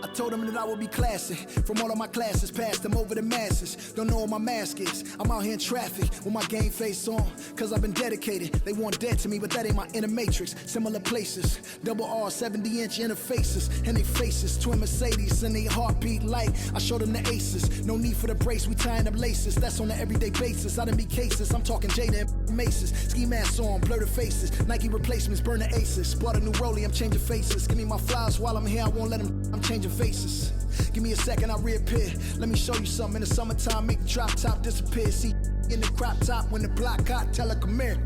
I told them that I would be classy. From all of my classes, passed them over the masses. Don't know what my mask is. I'm out here in traffic with my game face on. Cause I've been dedicated. They want dead to me, but that ain't my inner matrix. Similar places. Double R, 70-inch interfaces. And they faces. Twin Mercedes and they heartbeat light. I showed them the aces. No need for the brace. We tying up laces. That's on an everyday basis. I done be cases. I'm talking Jada and Maces. Ski masks on, blur the faces. Nike replacements, burn the aces. Bought a new rollie, I'm changing faces. Give me my flowers while I'm here. I won't let them. I'm changing faces. Give me a second, I'll reappear. Let me show you something. In the summertime, make the drop top disappear. See in the crop top when the block hot. Tell her come here.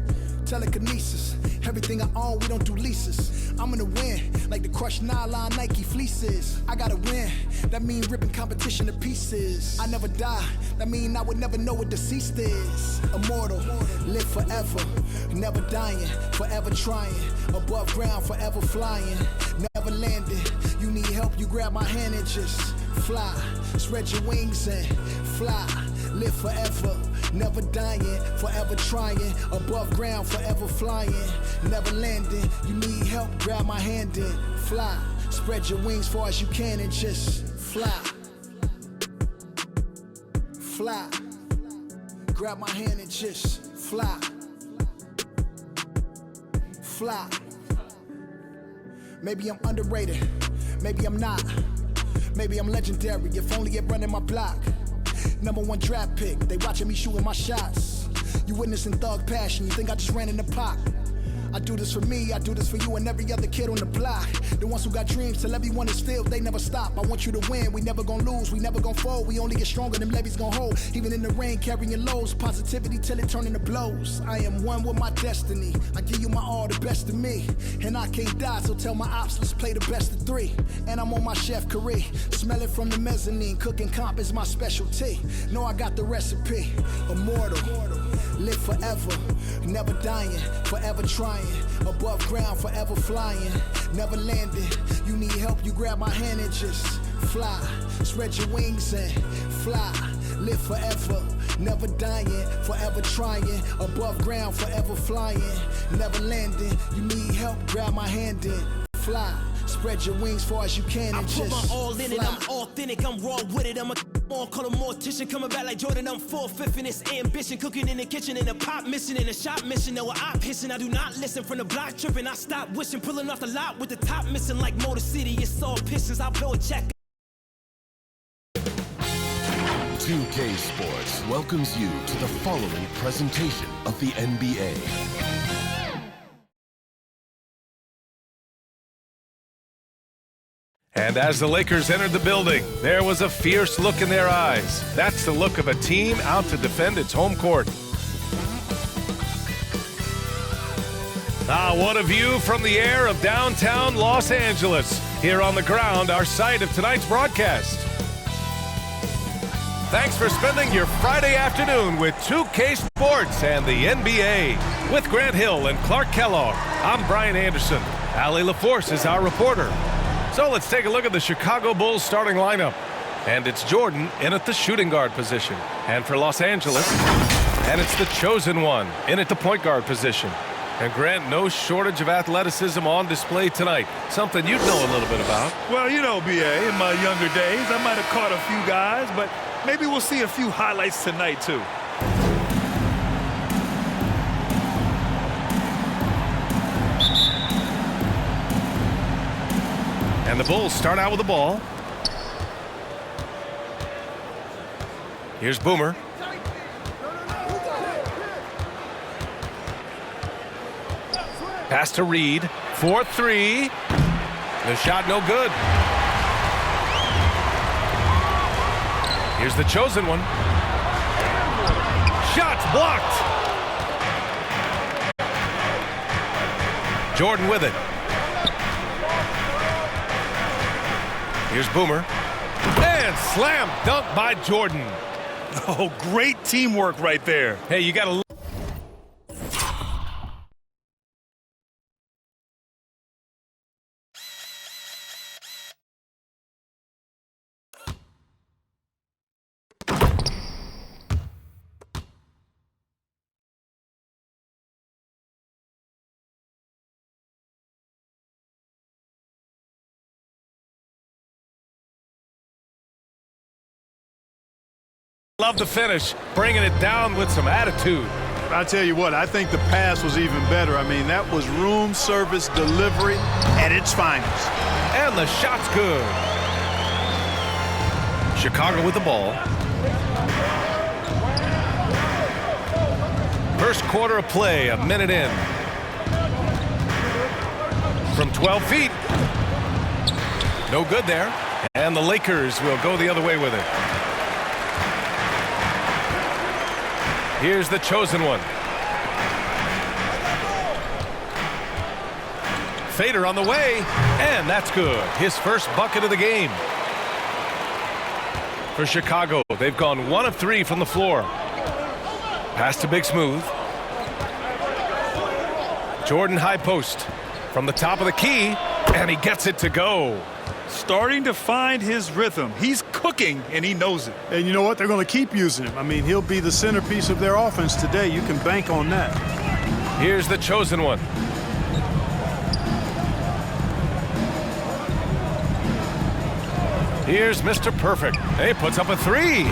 Telekinesis. Everything I own, we don't do leases. I'm gonna win, like the crushed nylon Nike fleeces. I gotta win, that mean ripping competition to pieces. I never die, that mean I would never know what deceased is. Immortal, live forever, never dying, forever trying. Above ground, forever flying, never landing. You need help, you grab my hand and just fly. Spread your wings and fly. Live forever, never dying, forever trying. Above ground, forever flying, never landing. You need help, grab my hand and fly. Spread your wings far as you can and just fly. Fly. Grab my hand and just fly. Fly. Maybe I'm underrated, maybe I'm not. Maybe I'm legendary, if only it running my block. #1 draft pick, they watching me shooting my shots. You witnessing thug passion, you think I just ran in the pot. I do this for me, I do this for you and every other kid on the block. The ones who got dreams, till everyone is filled, they never stop. I want you to win, we never gonna lose, we never gonna fold. We only get stronger, them levees gonna hold. Even in the rain, carrying lows, positivity till it turn into blows. I am one with my destiny, I give you my all, the best of me. And I can't die, so tell my ops, let's play the best of 3. And I'm on my chef career, smell it from the mezzanine. Cooking comp is my specialty, know I got the recipe. Immortal, live forever, never dying, forever trying. Above ground, forever flying, never landing. You need help, you grab my hand and just fly. Spread your wings and fly. Live forever, never dying, forever trying. Above ground, forever flying, never landing. You need help, grab my hand and fly. Spread your wings far as you can and just I put my all in it, fly. I'm authentic, I'm raw with it. I'm a call a mortician, coming back like Jordan, I'm 4/5 in this ambition. Cooking in the kitchen, in a pop mission, in a shop mission. No, I'm hissing, I do not listen. From the block tripping, I stop wishing. Pulling off the lot with the top missing like Motor City. It's all Pistons, I blow a check. 2K Sports welcomes you to the following presentation of the NBA. And as the Lakers entered the building, there was a fierce look in their eyes. That's the look of a team out to defend its home court. Ah, what a view from the air of downtown Los Angeles. Here on the ground, our site of tonight's broadcast. Thanks for spending your Friday afternoon with 2K Sports and the NBA. With Grant Hill and Clark Kellogg, I'm Brian Anderson. Allie LaForce is our reporter. So let's take a look at the Chicago Bulls starting lineup. And it's Jordan in at the shooting guard position. And for Los Angeles, and it's the chosen one in at the point guard position. And Grant, no shortage of athleticism on display tonight. Something you'd know a little bit about. Well, you know, B.A., in my younger days, I might have caught a few guys, but maybe we'll see a few highlights tonight, too. And the Bulls start out with the ball. Here's Boomer. Pass to Reed. 4-3. The shot no good. Here's the chosen one. Shots blocked. Jordan with it. Here's Boomer. And slam dunk by Jordan. Oh, great teamwork right there. Hey, you got to love the finish, bringing it down with some attitude. I tell you what, I think the pass was even better. I mean, that was room service delivery at its finest. And the shot's good. Chicago with the ball. First quarter of play, a minute in. From 12 feet. No good there. And the Lakers will go the other way with it. Here's the chosen one. Fader on the way, and that's good. His first bucket of the game. For Chicago, they've gone 1 of 3 from the floor. Pass to Big Smooth. Jordan high post from the top of the key, and he gets it to go. Starting to find his rhythm. He's cooking, and he knows it. And you know what? They're going to keep using him. I mean, he'll be the centerpiece of their offense today. You can bank on that. Here's the chosen one. Here's Mr. Perfect. He puts up a 3.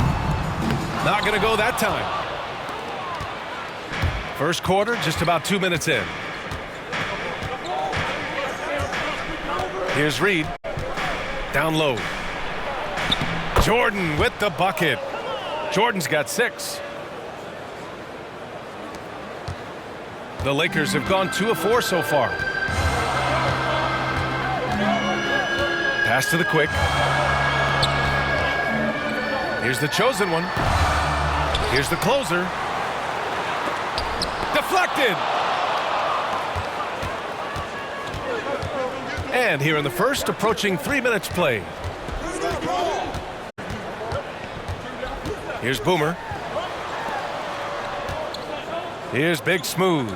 Not going to go that time. First quarter, just about 2 minutes in. Here's Reed. Down low. Jordan with the bucket. Jordan's got 6. The Lakers have gone 2 of 4 so far. Pass to the quick. Here's the chosen one. Here's the closer. Deflected. And here in the first, approaching 3 minutes played. Here's Boomer. Here's Big Smooth.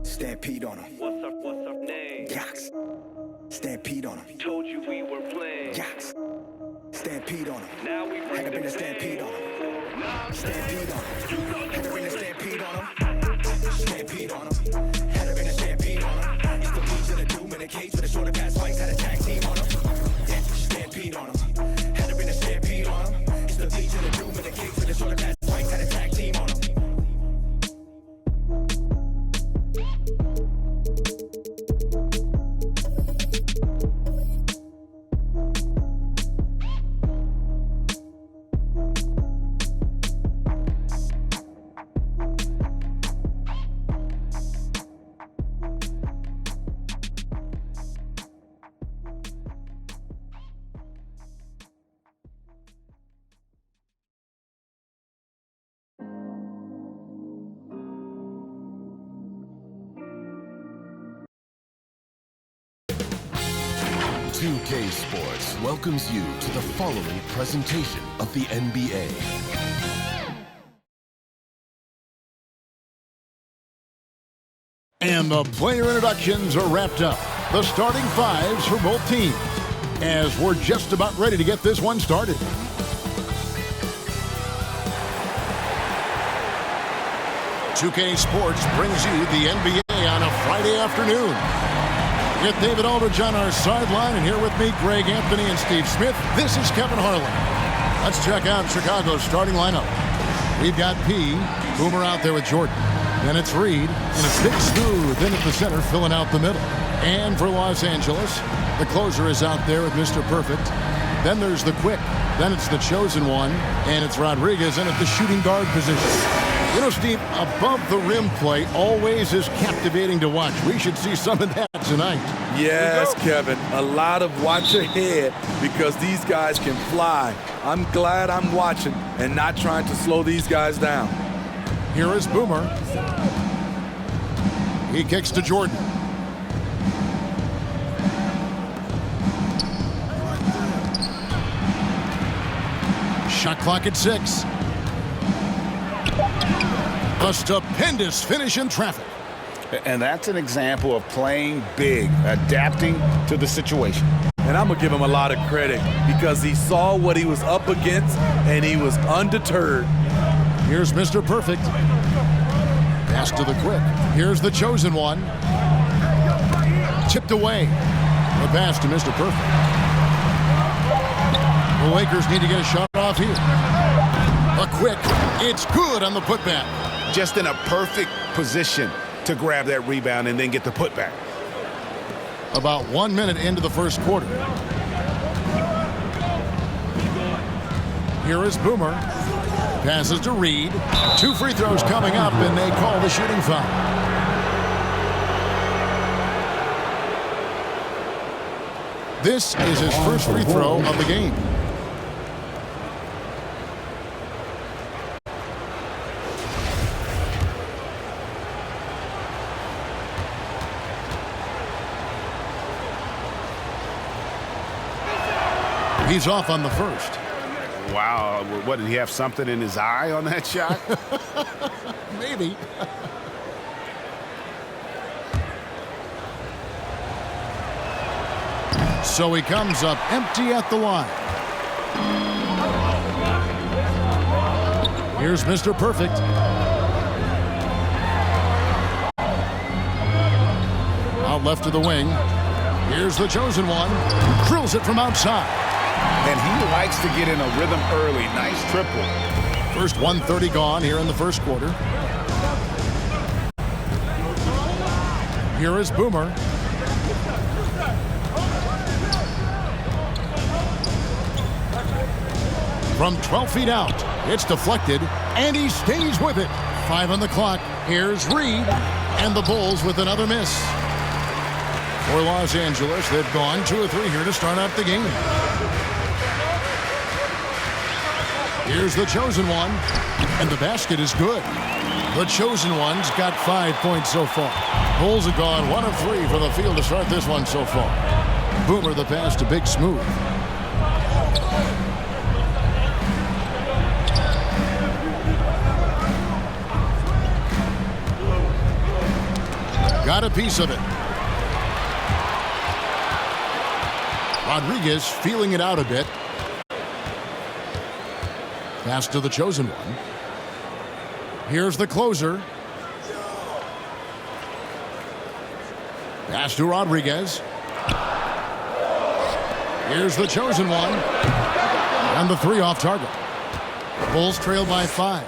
Stampede on him. What's up name? Yaks. Stampede on him. Told you we were playing. Yaks. Stampede on him. Now we bring Had to bring the a stampede pain. on him. Stampede on him. Had to bring a stampede on him. Stampede on him. Had to bring a stampede on him. Used to lose in the doom in a cage with a shorter pass fights. Had a tag team on him. Yeah, stampede on him. Had to bring a stampede on him. Used to lose in the doom in a cage with a shorter pass fights. Had a tag team on him. K Sports welcomes you to the following presentation of the NBA. And the player introductions are wrapped up. The starting fives for both teams, as we're just about ready to get this one started. K Sports brings you the NBA on a Friday afternoon. With David Aldridge on our sideline, and here with me, Greg Anthony and Steve Smith. This is Kevin Harlan. Let's check out Chicago's starting lineup. We've got P, Boomer out there with Jordan. Then it's Reed, and it's Big Smooth in at the center, filling out the middle. And for Los Angeles, the closer is out there with Mr. Perfect. Then there's the quick. Then it's the chosen one, and it's Rodriguez in at the shooting guard position. You know, Steve, above the rim play always is captivating to watch. We should see some of that tonight. Yes, Kevin. A lot of watch ahead because these guys can fly. I'm glad I'm watching and not trying to slow these guys down. Here is Boomer. He kicks to Jordan. Shot clock at 6. A stupendous finish in traffic. And that's an example of playing big, adapting to the situation. And I'm going to give him a lot of credit because he saw what he was up against and he was undeterred. Here's Mr. Perfect. Pass to the quick. Here's the chosen one. Chipped away. The pass to Mr. Perfect. The Lakers need to get a shot off here. A quick. It's good on the putback. Just in a perfect position to grab that rebound and then get the putback. About 1 minute into the first quarter. Here is Boomer. Passes to Reed. 2 free throws coming up, and they call the shooting foul. This is his first free throw of the game. He's off on the first. Wow, what, did he have something in his eye on that shot? Maybe. So he comes up empty at the line. Here's Mr. Perfect. Out left to the wing. Here's the chosen one. Drills it from outside. And he likes to get in a rhythm early. Nice triple. First 1:30 gone here in the first quarter. Here is Boomer. From 12 feet out, it's deflected, and he stays with it. 5 on the clock. Here's Reed, and the Bulls with another miss. For Los Angeles, they've gone 2 of 3 here to start out the game. Here's the chosen one, and the basket is good. The chosen one's got 5 points so far. Bulls have gone 1 of 3 from the field to start this one so far. Boomer the pass to Big Smooth. Got a piece of it. Rodriguez feeling it out a bit. Pass to the chosen one. Here's the closer. Pass to Rodriguez. Here's the chosen one. And the 3 off target. Bulls trail by 5.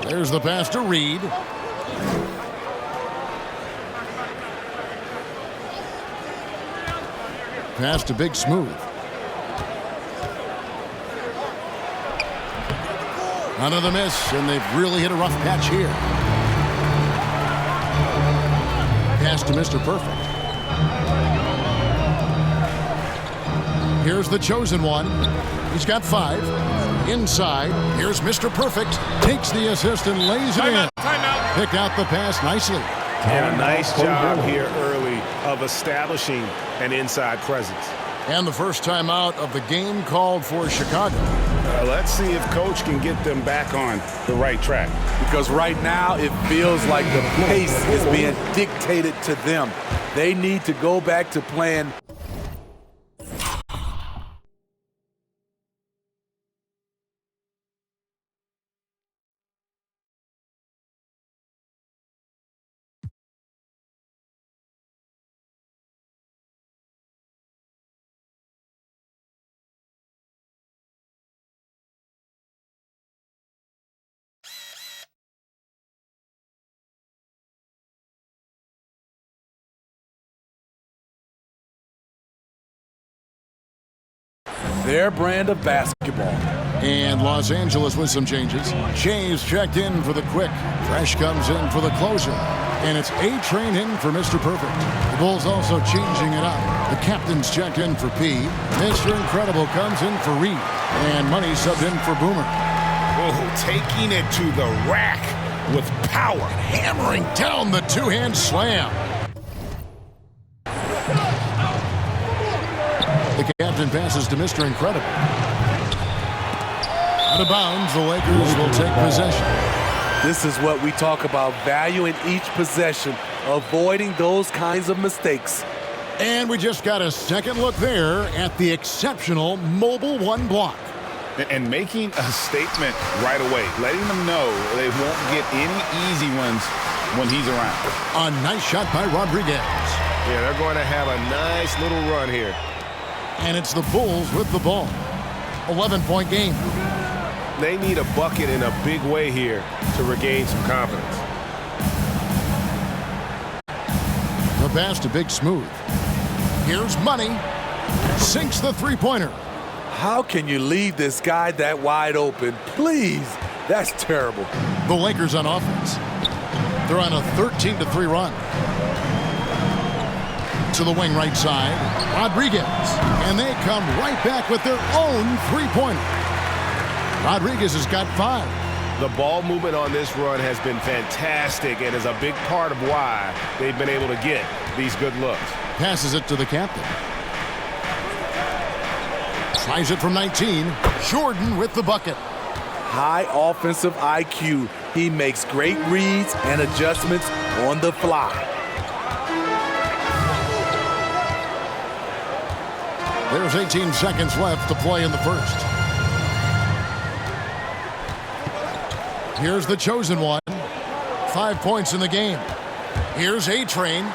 There's the pass to Reed. Pass to Big Smooth. Another miss, and they've really hit a rough patch here. Pass to Mr. Perfect. Here's the chosen one. He's got 5. Inside, here's Mr. Perfect. Takes the assist and lays it in. Picked out the pass nicely. And a nice job here early of establishing an inside presence. And the first time out of the game called for Chicago. Let's see if Coach can get them back on the right track. Because right now it feels like the pace is being dictated to them. They need to go back to playing. Their brand of basketball. And Los Angeles with some changes. James checked in for the quick. Fresh comes in for the closer. And it's A-Train in for Mr. Perfect. The Bulls also changing it up. The captain's checked in for P. Mr. Incredible comes in for Reed. And Money subbed in for Boomer. Oh, taking it to the rack with power. Hammering down the two-hand slam. The captain passes to Mr. Incredible. Out of bounds, the Lakers will take possession. This is what we talk about, valuing each possession, avoiding those kinds of mistakes. And we just got a second look there at the exceptional mobile one block. And making a statement right away, letting them know they won't get any easy ones when he's around. A nice shot by Rodriguez. Yeah, they're going to have a nice little run here. And it's the Bulls with the ball. 11-point game. They need a bucket in a big way here to regain some confidence. The pass to Big Smooth. Here's Money. Sinks the three-pointer. How can you leave this guy that wide open? Please, that's terrible. The Lakers on offense. They're on a 13-3 run. To the wing right side, Rodriguez. And they come right back with their own three-pointer. Rodriguez has got 5. The ball movement on this run has been fantastic and is a big part of why they've been able to get these good looks. Passes it to the captain. Tries it from 19. Jordan with the bucket. High offensive IQ. He makes great reads and adjustments on the fly. There's 18 seconds left to play in the first. Here's the chosen one. 5 points in the game. Here's A-Train.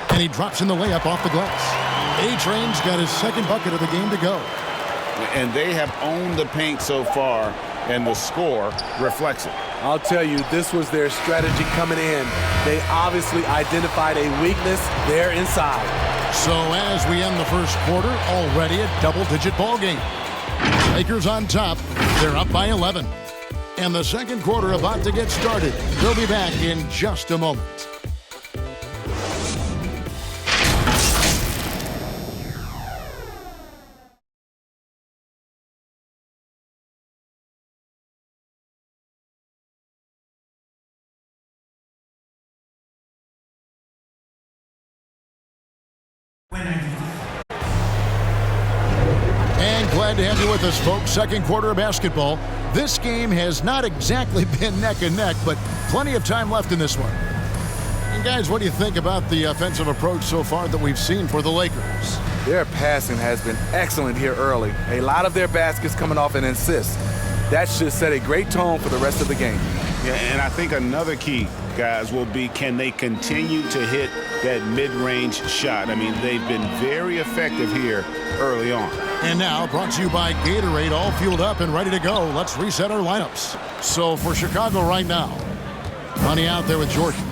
And he drops in the layup off the glass. A-Train's got his second bucket of the game to go. And they have owned the paint so far, and the score reflects it. I'll tell you, this was their strategy coming in. They obviously identified a weakness there inside. So as we end the first quarter, already a double-digit ball game. Lakers on top. They're up by 11. And the second quarter about to get started. They'll be back in just a moment. And glad to have you with us, folks. Second quarter of basketball. This game has not exactly been neck and neck, but plenty of time left in this one. And guys, what do you think about the offensive approach so far that we've seen for the Lakers? Their passing has been excellent here early. A lot of their baskets coming off an assist. That should set a great tone for the rest of the game. Yeah, and I think another key, guys, will be can they continue to hit that mid-range shot? I mean, they've been very effective here early on. And now, brought to you by Gatorade, all fueled up and ready to go. Let's reset our lineups. So for Chicago right now, Money out there with Jordan.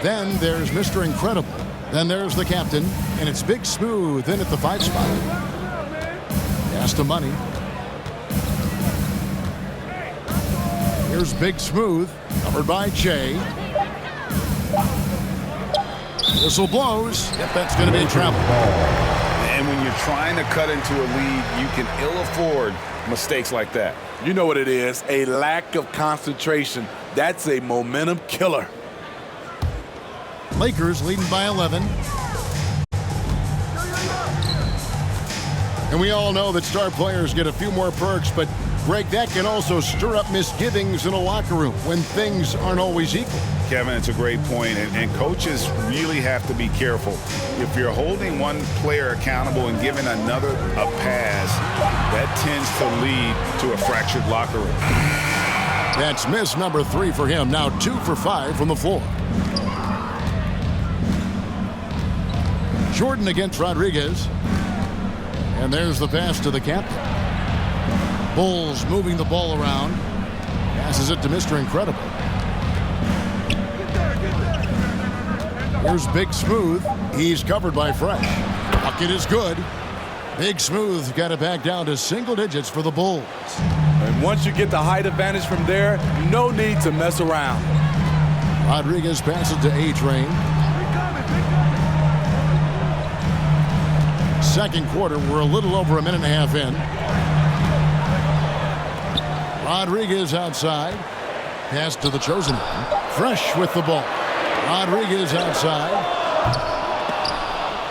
Then there's Mr. Incredible. Then there's the captain, and it's Big Smooth in at the 5 spot. Pass to Money. Here's Big Smooth, covered by Jay. Whistle blows. Yep, that's going to be travel. And when you're trying to cut into a lead, you can ill afford mistakes like that. You know what it is, a lack of concentration. That's a momentum killer. Lakers leading by 11. And we all know that star players get a few more perks, but Greg, that can also stir up misgivings in a locker room when things aren't always equal. Kevin, it's a great point, and coaches really have to be careful. If you're holding one player accountable and giving another a pass, that tends to lead to a fractured locker room. That's miss number 3 for him. Now 2 for 5 from the floor. Jordan against Rodriguez. And there's the pass to the captain. Bulls moving the ball around. Passes it to Mr. Incredible. Here's Big Smooth. He's covered by Fresh. Bucket is good. Big Smooth got it back down to single digits for the Bulls. And once you get the height advantage from there, no need to mess around. Rodriguez passes to A-Train. Second quarter, we're a little over a minute and a half in. Rodriguez outside. Pass to the chosen one. Fresh with the ball. Rodriguez outside.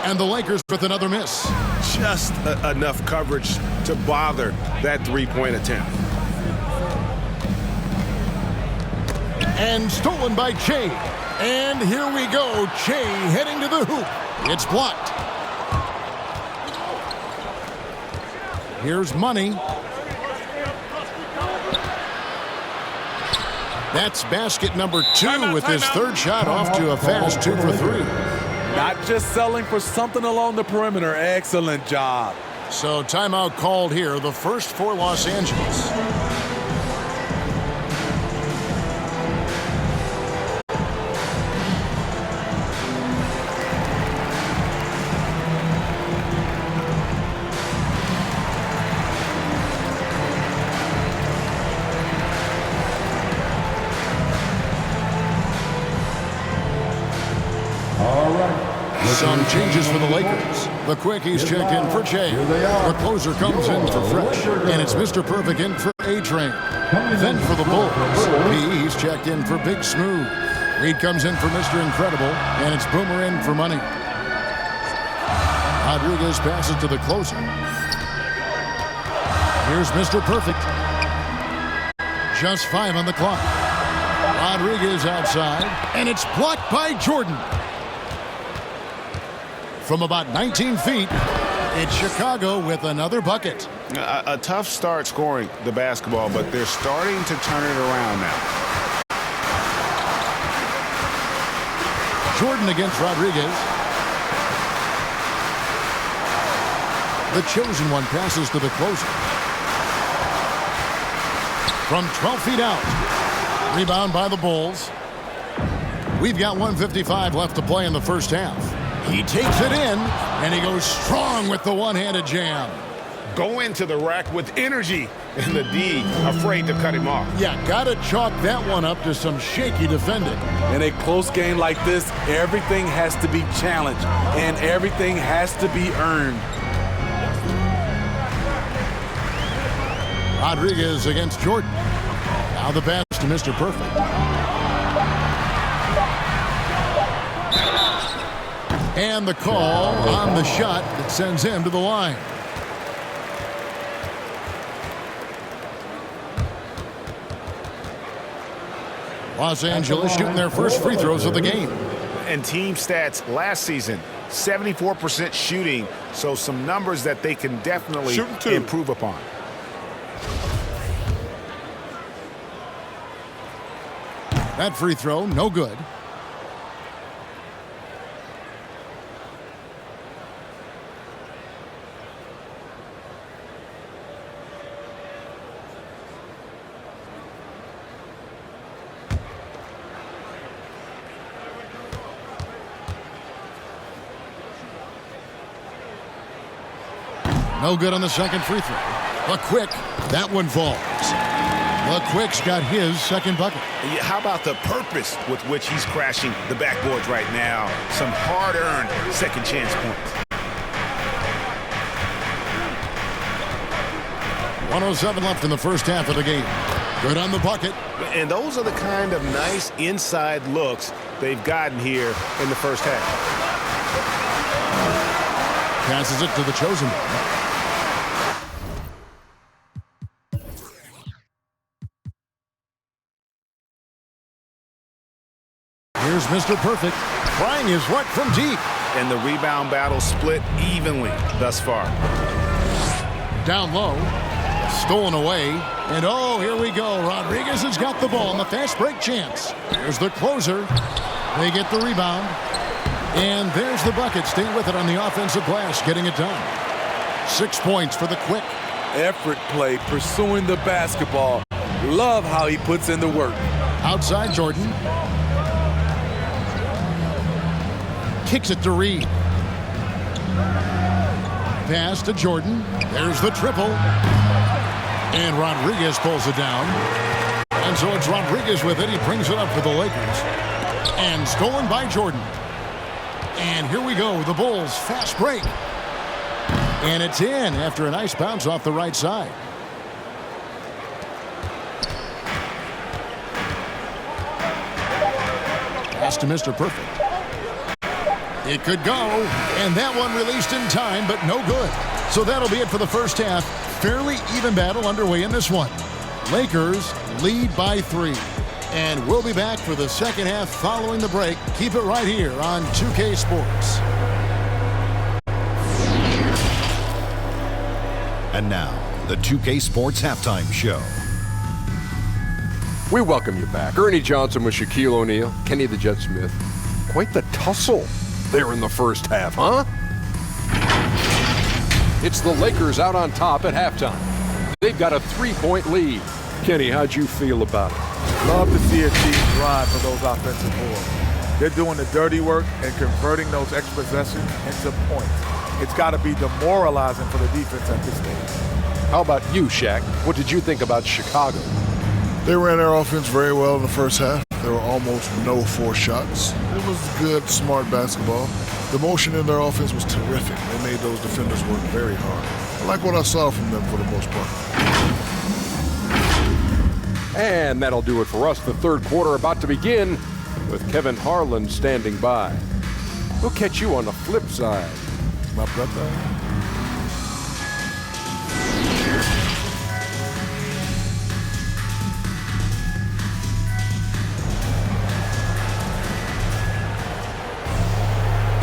And the Lakers with another miss. Just enough coverage to bother that three-point attempt. And stolen by Che. And here we go. Che heading to the hoop. It's blocked. Here's Money. That's basket number 2 with his third shot off to a fast 2 for 3. Not just selling for something along the perimeter. Excellent job. So timeout called here, the first for Los Angeles. Some changes for the Lakers. The Quickies checked in for Che. The closer comes in for Fresh. And it's Mr. Perfect in for A-Train. Then for the Bulls, P's checked in for Big Smooth. Reed comes in for Mr. Incredible. And it's Boomer in for Money. Rodriguez passes to the closer. Here's Mr. Perfect. Just 5 on the clock. Rodriguez outside. And it's blocked by Jordan. From about 19 feet, it's Chicago with another bucket. A tough start scoring the basketball, but they're starting to turn it around now. Jordan against Rodriguez. The chosen one passes to the closer. From 12 feet out. Rebound by the Bulls. We've got 1:55 left to play in the first half. He takes it in, and he goes strong with the one-handed jam. Go into the rack with energy, and the D afraid to cut him off. Yeah, gotta chalk that one up to some shaky defending. In a close game like this, everything has to be challenged, and everything has to be earned. Rodriguez against Jordan. Now the pass to Mr. Perfect. And the call on the shot that sends him to the line. Los Angeles shooting their first free throws of the game. And team stats last season, 74% shooting, so some numbers that they can definitely improve upon. That free throw, no good. No good on the second free throw. The Quick, that one falls. The Quick's got his second bucket. How about the purpose with which he's crashing the backboards right now? Some hard-earned second chance points. 1:07 left in the first half of the game. Good on the bucket. And those are the kind of nice inside looks they've gotten here in the first half. Passes it to the chosen one. Here's Mr. Perfect, trying his luck from deep. And the rebound battle split evenly thus far. Down low, stolen away, and oh, here we go. Rodriguez has got the ball on the fast break chance. Here's the closer. They get the rebound. And there's the bucket. Staying with it on the offensive glass, getting it done. 6 points for the Quick. Effort play, pursuing the basketball. Love how he puts in the work. Outside Jordan. Kicks it to Reed. Pass to Jordan. There's the triple. And Rodriguez pulls it down. And so it's Rodriguez with it. He brings it up for the Lakers. And stolen by Jordan. And here we go. The Bulls fast break. And it's in after a nice bounce off the right side. Pass to Mr. Perfect. It could go, and that one released in time, but no good. So that'll be it for the first half. Fairly even battle underway in this one. Lakers lead by 3. And we'll be back for the second half following the break. Keep it right here on 2K Sports. And now, the 2K Sports Halftime Show. We welcome you back. Ernie Johnson with Shaquille O'Neal, Kenny the Jet Smith. Quite the tussle there in the first half, huh? It's the Lakers out on top at halftime. They've got a 3-point lead. Kenny, how'd you feel about it? Love to see a team drive for those offensive boards. They're doing the dirty work and converting those extra possessions into points. It's got to be demoralizing for the defense at this stage. How about you, Shaq? What did you think about Chicago? They ran their offense very well in the first half. There were almost no forced shots. It was good, smart basketball. The motion in their offense was terrific. They made those defenders work very hard. I like what I saw from them for the most part. And that'll do it for us. The third quarter about to begin with Kevin Harlan standing by. We'll catch you on the flip side, my brother.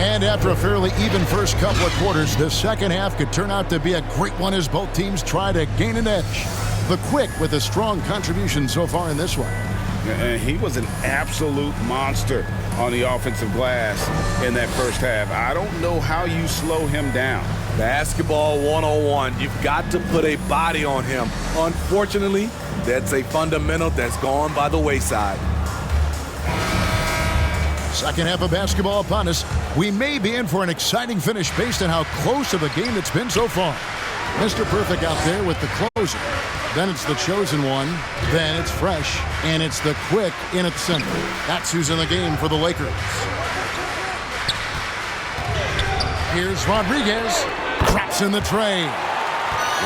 And after a fairly even first couple of quarters, the second half could turn out to be a great one as both teams try to gain an edge. The Quick with a strong contribution so far in this one. And he was an absolute monster on the offensive glass in that first half. I don't know how you slow him down. Basketball 101. You've got to put a body on him. Unfortunately, that's a fundamental that's gone by the wayside. Second half of basketball upon us. We may be in for an exciting finish based on how close of a game it's been so far. Mr. Perfect out there with the closer. Then it's the chosen one. Then it's Fresh. And it's the Quick in at the center. That's who's in the game for the Lakers. Here's Rodriguez. Drops in the tray.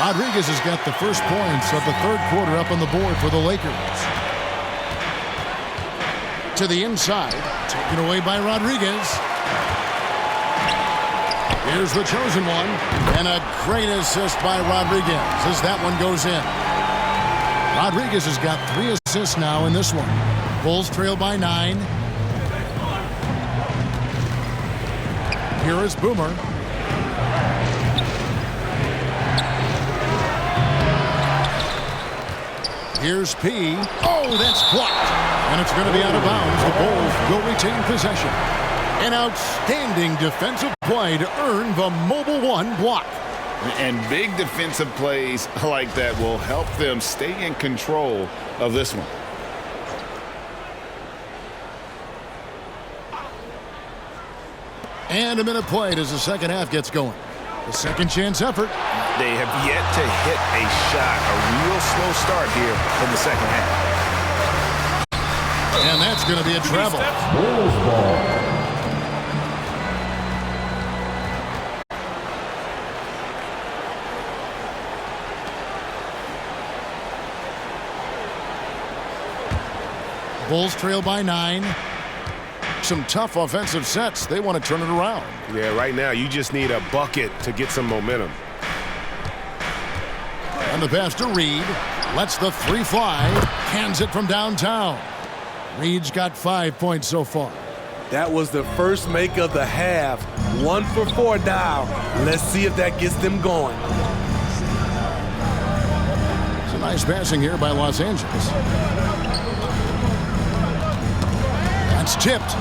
Rodriguez has got the first points of the third quarter up on the board for the Lakers. To the inside. Taken away by Rodriguez. Here's the chosen one. And a great assist by Rodriguez as that one goes in. Rodriguez has got 3 assists now in this one. Bulls trail by 9. Here is Boomer. Here's P. Oh, that's blocked. And it's going to be out of bounds. The Bulls will retain possession. An outstanding defensive play to earn the Mobile One block. And big defensive plays like that will help them stay in control of this one. And a minute played as the second half gets going. The second chance effort. They have yet to hit a shot. A real slow start here in the second half. And that's going to be a travel. Bulls ball. Bulls trail by 9. Some tough offensive sets. They want to turn it around. Yeah, right now you just need a bucket to get some momentum. And the pass to Reed. Lets the 3 fly. Hands it from downtown. Reed's got 5 points so far. That was the first make of the half. 1 for 4 now. Let's see if that gets them going. It's a nice passing here by Los Angeles. That's tipped.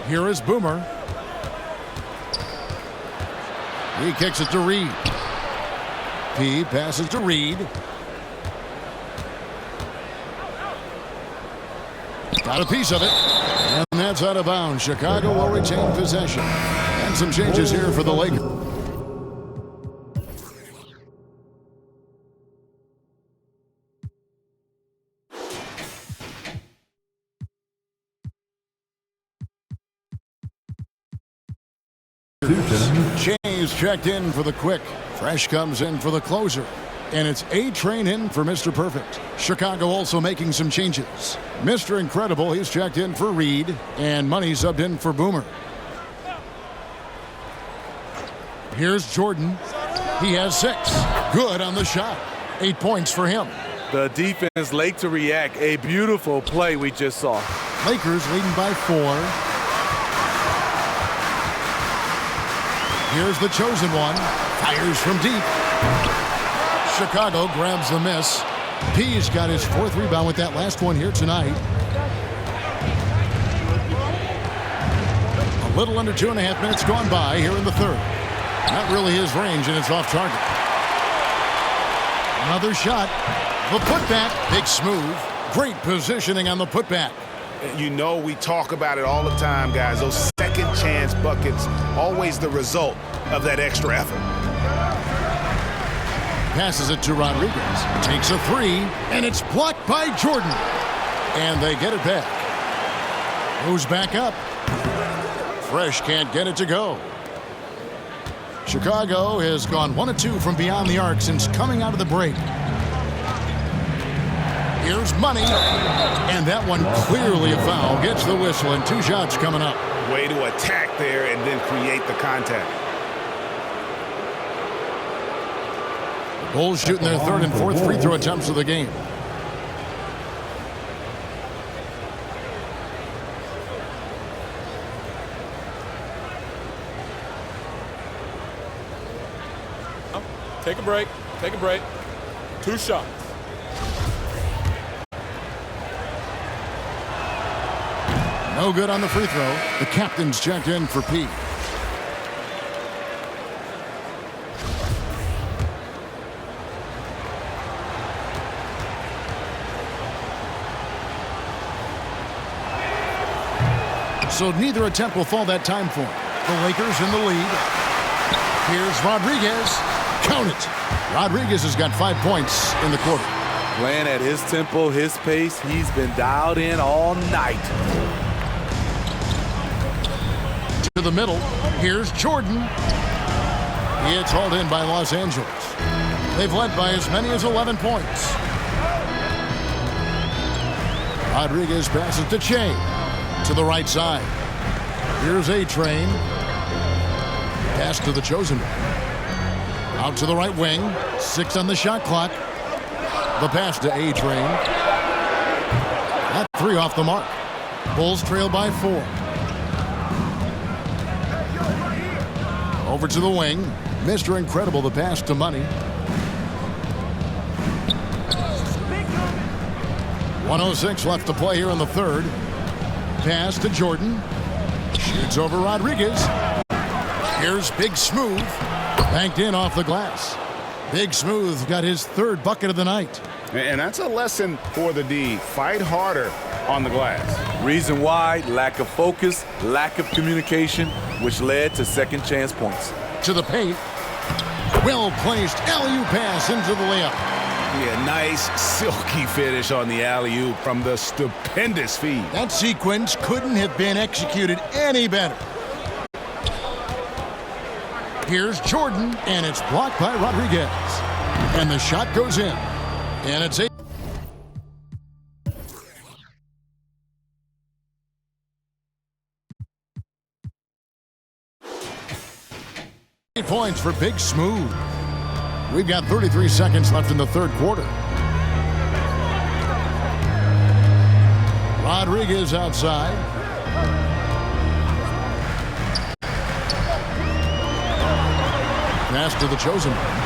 Here is Boomer. He kicks it to Reed. P passes to Reed. Got a piece of it. And that's out of bounds. Chicago will retain possession. And some changes here for the Lakers. James checked in for the Quick. Fresh comes in for the closer. And it's A-Train in for Mr. Perfect. Chicago also making some changes. Mr. Incredible, he's checked in for Reed. And Money subbed in for Boomer. Here's Jordan. He has 6. Good on the shot. 8 points for him. The defense late to react. A beautiful play we just saw. Lakers leading by 4. Here's the chosen one. Fires from deep. Chicago grabs the miss. P's got his 4th rebound with that last one here tonight. A little under 2.5 minutes gone by here in the third. Not really his range, and it's off target. Another shot. The putback. Big smooth. Great positioning on the putback. You know, we talk about it all the time, guys. Those second chance buckets, always the result of that extra effort. Passes it to Rodriguez. Takes a 3, and it's blocked by Jordan. And they get it back. Moves back up. Fresh can't get it to go. Chicago has gone 1 of 2 from beyond the arc since coming out of the break. Here's Money, and that one clearly a foul. Gets the whistle, and 2 shots coming up. Way to attack there and then create the contact. The Bulls shooting their 3rd and 4th free throw attempts of the game. Take a break. Take a break. 2 shots. No good on the free throw. The captain's checked in for P. So neither attempt will fall that time for him. The Lakers in the lead. Here's Rodriguez. Count it. Rodriguez has got 5 points in the quarter. Playing at his tempo, his pace. He's been dialed in all night. To the middle. Here's Jordan. It's hauled in by Los Angeles. They've led by as many as 11 points. Rodriguez passes to Che. To the right side. Here's A-Train. Pass to the chosen one. Out to the right wing. 6 on the shot clock. The pass to A-Train. That 3 off the mark. Bulls trail by 4. Over to the wing. Mr. Incredible, the pass to Money. 1:06 left to play here in the third. Pass to Jordan. Shoots over Rodriguez. Here's Big Smooth. Banked in off the glass. Big Smooth got his 3rd bucket of the night. And that's a lesson for the D. Fight harder on the glass. Reason why, lack of focus, lack of communication, which led to second chance points. To the paint. Well-placed alley-oop pass into the layup. Yeah, nice silky finish on the alley-oop from the stupendous feed. That sequence couldn't have been executed any better. Here's Jordan, and it's blocked by Rodriguez. And the shot goes in. And it's 8 points for Big Smooth. We've got 33 seconds left in the third quarter. Rodriguez outside. Pass to the chosen one.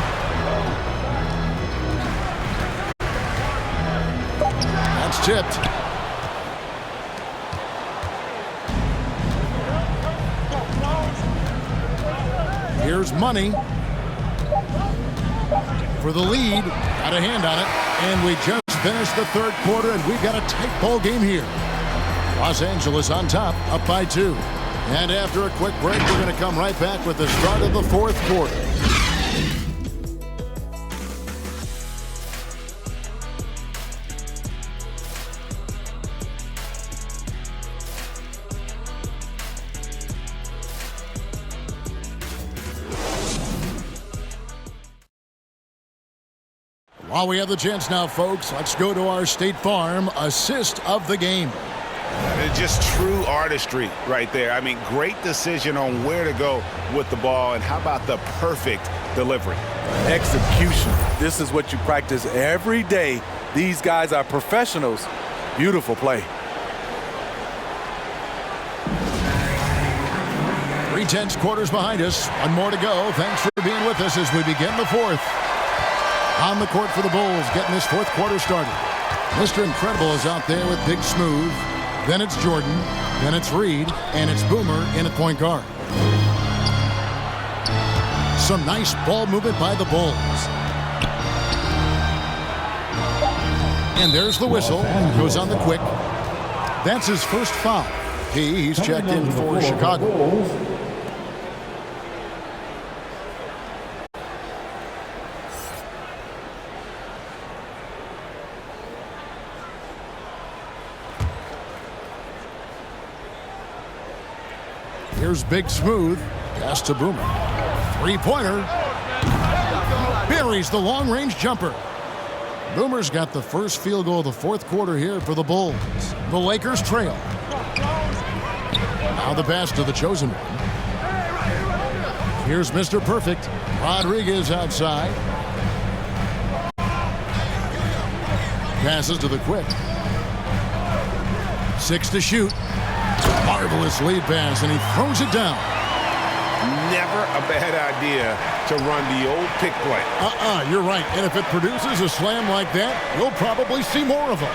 That's tipped. Here's Money for the lead. Got a hand on it. And we just finished the third quarter, and we've got a tight ball game here. Los Angeles on top, up by 2. And after a quick break, we're going to come right back with the start of the fourth quarter. While we have the chance now, folks, let's go to our State Farm assist of the game. Just true artistry right there. I mean, great decision on where to go with the ball, and how about the perfect delivery? Execution. This is what you practice every day These guys are professionals. Beautiful play. 3/10 quarters behind us. One more to go. Thanks for being with us as we begin the fourth. On the court for the Bulls, getting this fourth quarter started. Mr. Incredible is out there with Big Smooth. Then it's Jordan. Then it's Reed. And it's Boomer in at point guard. Some nice ball movement by the Bulls. And there's the whistle. Goes on the quick. That's his first foul. He's checked in for Chicago. Here's Big Smooth. Pass to Boomer. Three-pointer. Buries the long-range jumper. Boomer's got the first field goal of the fourth quarter here for the Bulls. The Lakers trail. Now the pass to the chosen one. Here's Mr. Perfect. Rodriguez outside. Passes to the quick. 6 to shoot. Marvelous lead pass, and he throws it down. Never a bad idea to run the old pick play. You're right. And if it produces a slam like that, we'll probably see more of them.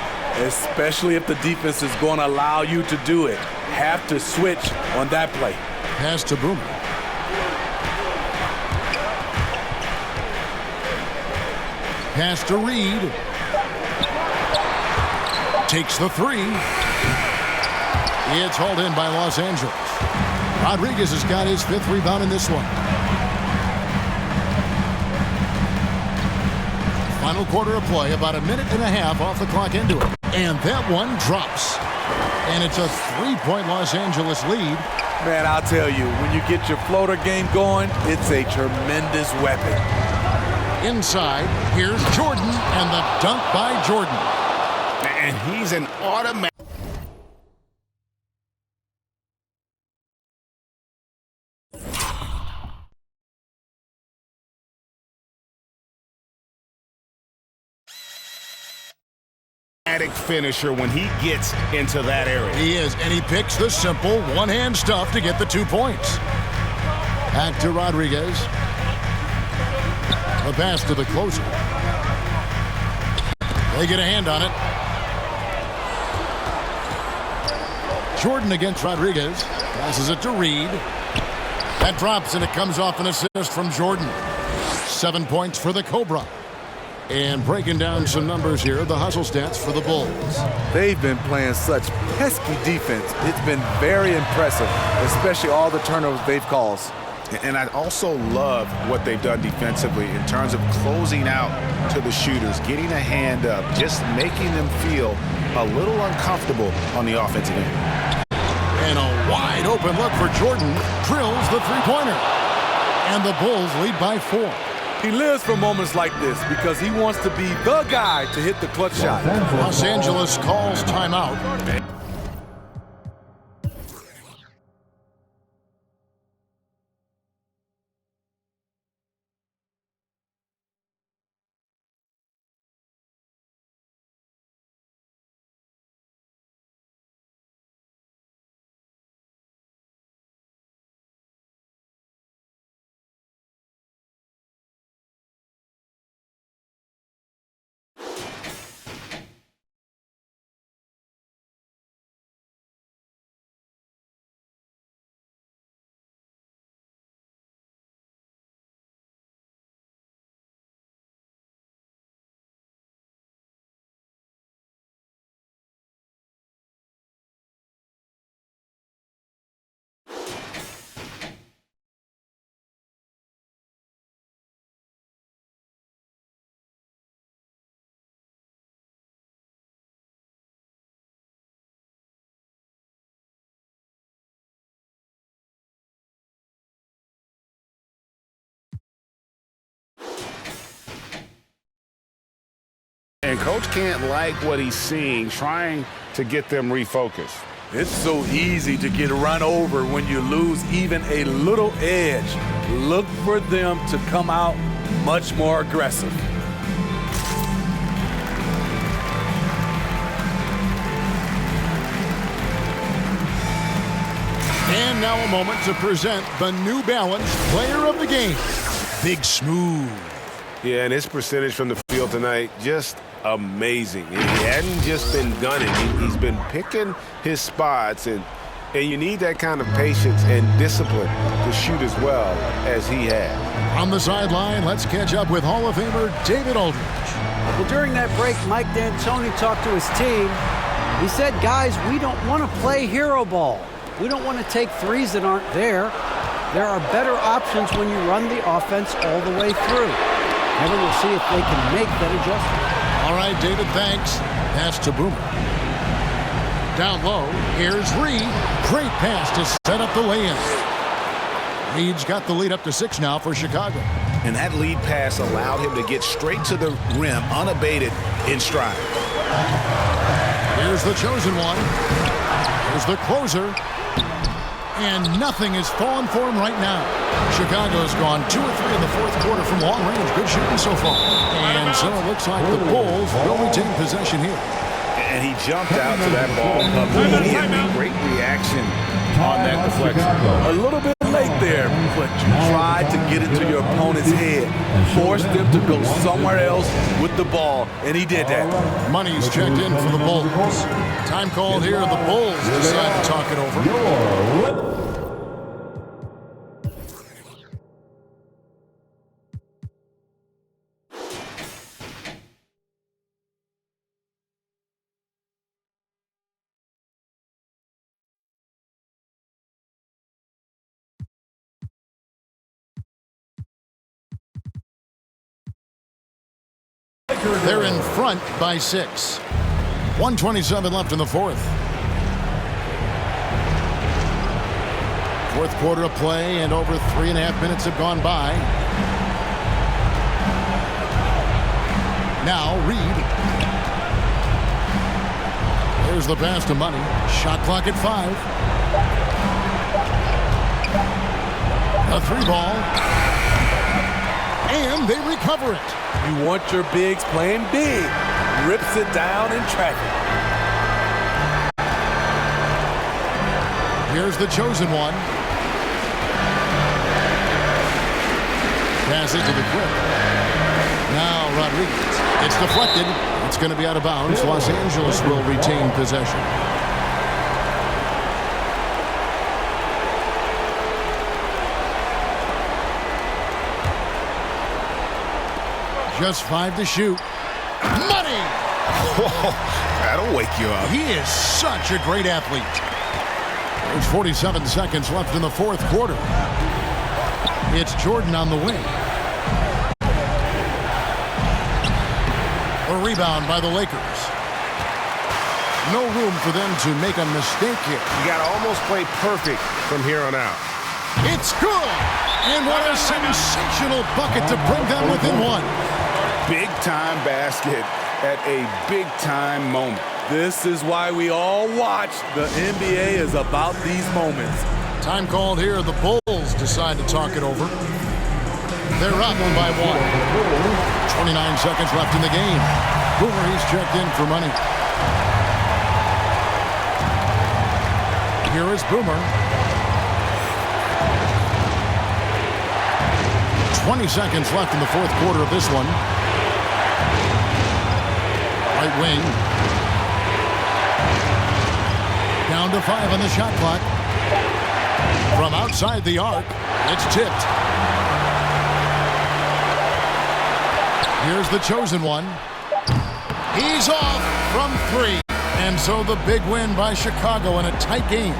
Especially if the defense is going to allow you to do it. Have to switch on that play. Pass to Boomer. Pass to Reed. Takes the three. It's hauled in by Los Angeles. Rodriguez has got his 5th rebound in this one. Final quarter of play, about a minute and a half off the clock into it. And that one drops. And it's a 3-point Los Angeles lead. Man, I'll tell you, when you get your floater game going, it's a tremendous weapon. Inside, here's Jordan, and the dunk by Jordan. And he's an automatic. Finisher when he gets into that area. He is, and he picks the simple one-hand stuff to get the 2 points. Back to Rodriguez. The pass to the closer. They get a hand on it. Jordan against Rodriguez. Passes it to Reed. That drops, and it comes off an assist from Jordan. 7 points for the Cobra. And breaking down some numbers here, the hustle stats for the Bulls. They've been playing such pesky defense. It's been very impressive, especially all the turnovers they've caused. And I also love what they've done defensively in terms of closing out to the shooters, getting a hand up, just making them feel a little uncomfortable on the offensive end. And a wide open look for Jordan. Drills the three-pointer. And the Bulls lead by 4. He lives for moments like this because he wants to be the guy to hit the clutch shot. Los Angeles calls timeout. And Coach can't like what he's seeing, trying to get them refocused. It's so easy to get run over when you lose even a little edge. Look for them to come out much more aggressive. now a moment to present the New Balance Player of the Game, Big Smooth. Yeah, and his percentage from the field tonight, just amazing. He hadn't just been gunning. He's been picking his spots, and you need that kind of patience and discipline to shoot as well as he had. On the sideline, let's catch up with Hall of Famer David Aldridge. Well, during that break, Mike D'Antoni talked to his team. He said, guys, we don't want to play hero ball. We don't want to take threes that aren't there. There are better options when you run the offense all the way through. Kevin will see if they can make that adjustment. All right, David, thanks. Pass to Boomer. Down low, here's Reed. Great pass to set up the lay-in. Reed's got the lead up to 6 now for Chicago. And that lead pass allowed him to get straight to the rim, unabated in stride. Here's the chosen one. Here's the closer. And nothing is falling for him right now. Chicago's gone 2 or 3 in the fourth quarter from long range. Good shooting so far. And so it looks like the Bulls will retain possession here. And he jumped out to that ball immediately. Great reaction on that deflection. A little bit late there, but you tried to get into your opponent's head. Forced them to go somewhere else with the ball, and he did that. Money's checked in for the Bulls. Time called here. The Bulls decide to talk it over. They're in front by 6. 1:27 left in the fourth. Fourth quarter of play, and over 3.5 minutes have gone by. Now Reed. There's the pass to Money. Shot clock at 5. A 3 ball. And they recover it. You want your bigs playing big. Rips it down in traffic. Here's the chosen one. Pass it to the quick. Now Rodriguez. It's deflected. It's going to be out of bounds. Los Angeles will retain possession. Just 5 to shoot. Money! Whoa, that'll wake you up. He is such a great athlete. There's 47 seconds left in the fourth quarter. It's Jordan on the wing. A rebound by the Lakers. No room for them to make a mistake here. You got to almost play perfect from here on out. It's good! And what a sensational bucket to bring them within 1. Big-time basket at a big-time moment. This is why we all watch. The NBA is about these moments. Time called here. The Bulls decide to talk it over. They're up by 1. 29 seconds left in the game. Boomer, he's checked in for Money. Here is Boomer. 20 seconds left in the fourth quarter of this one. Right wing. Down to 5 on the shot clock. From outside the arc, it's tipped. Here's the chosen one. He's off from 3. And so the big win by Chicago in a tight game.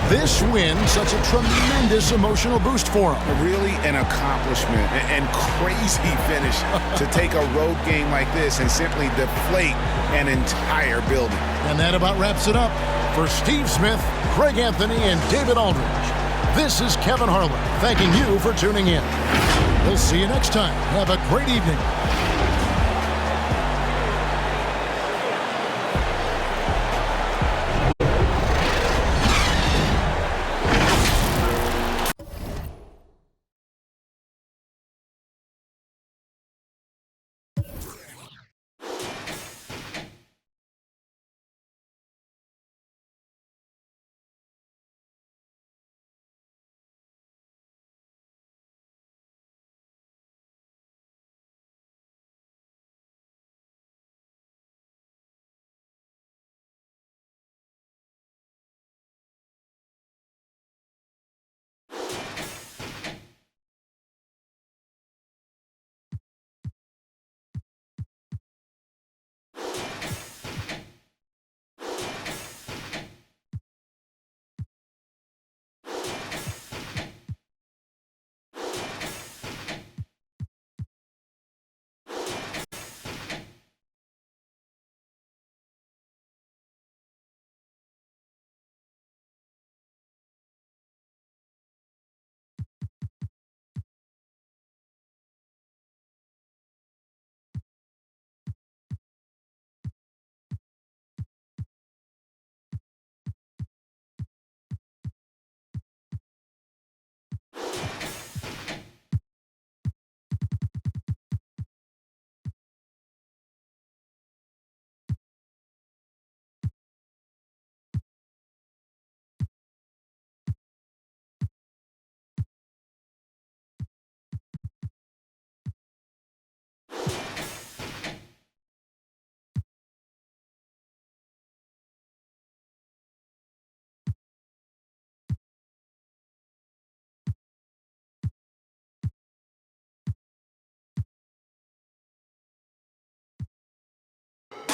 This win, such a tremendous emotional boost for him. Really an accomplishment and crazy finish to take a road game like this and simply deflate an entire building. And that about wraps it up. For Steve Smith, Greg Anthony, and David Aldridge, this is Kevin Harlan thanking you for tuning in. We'll see you next time. Have a great evening.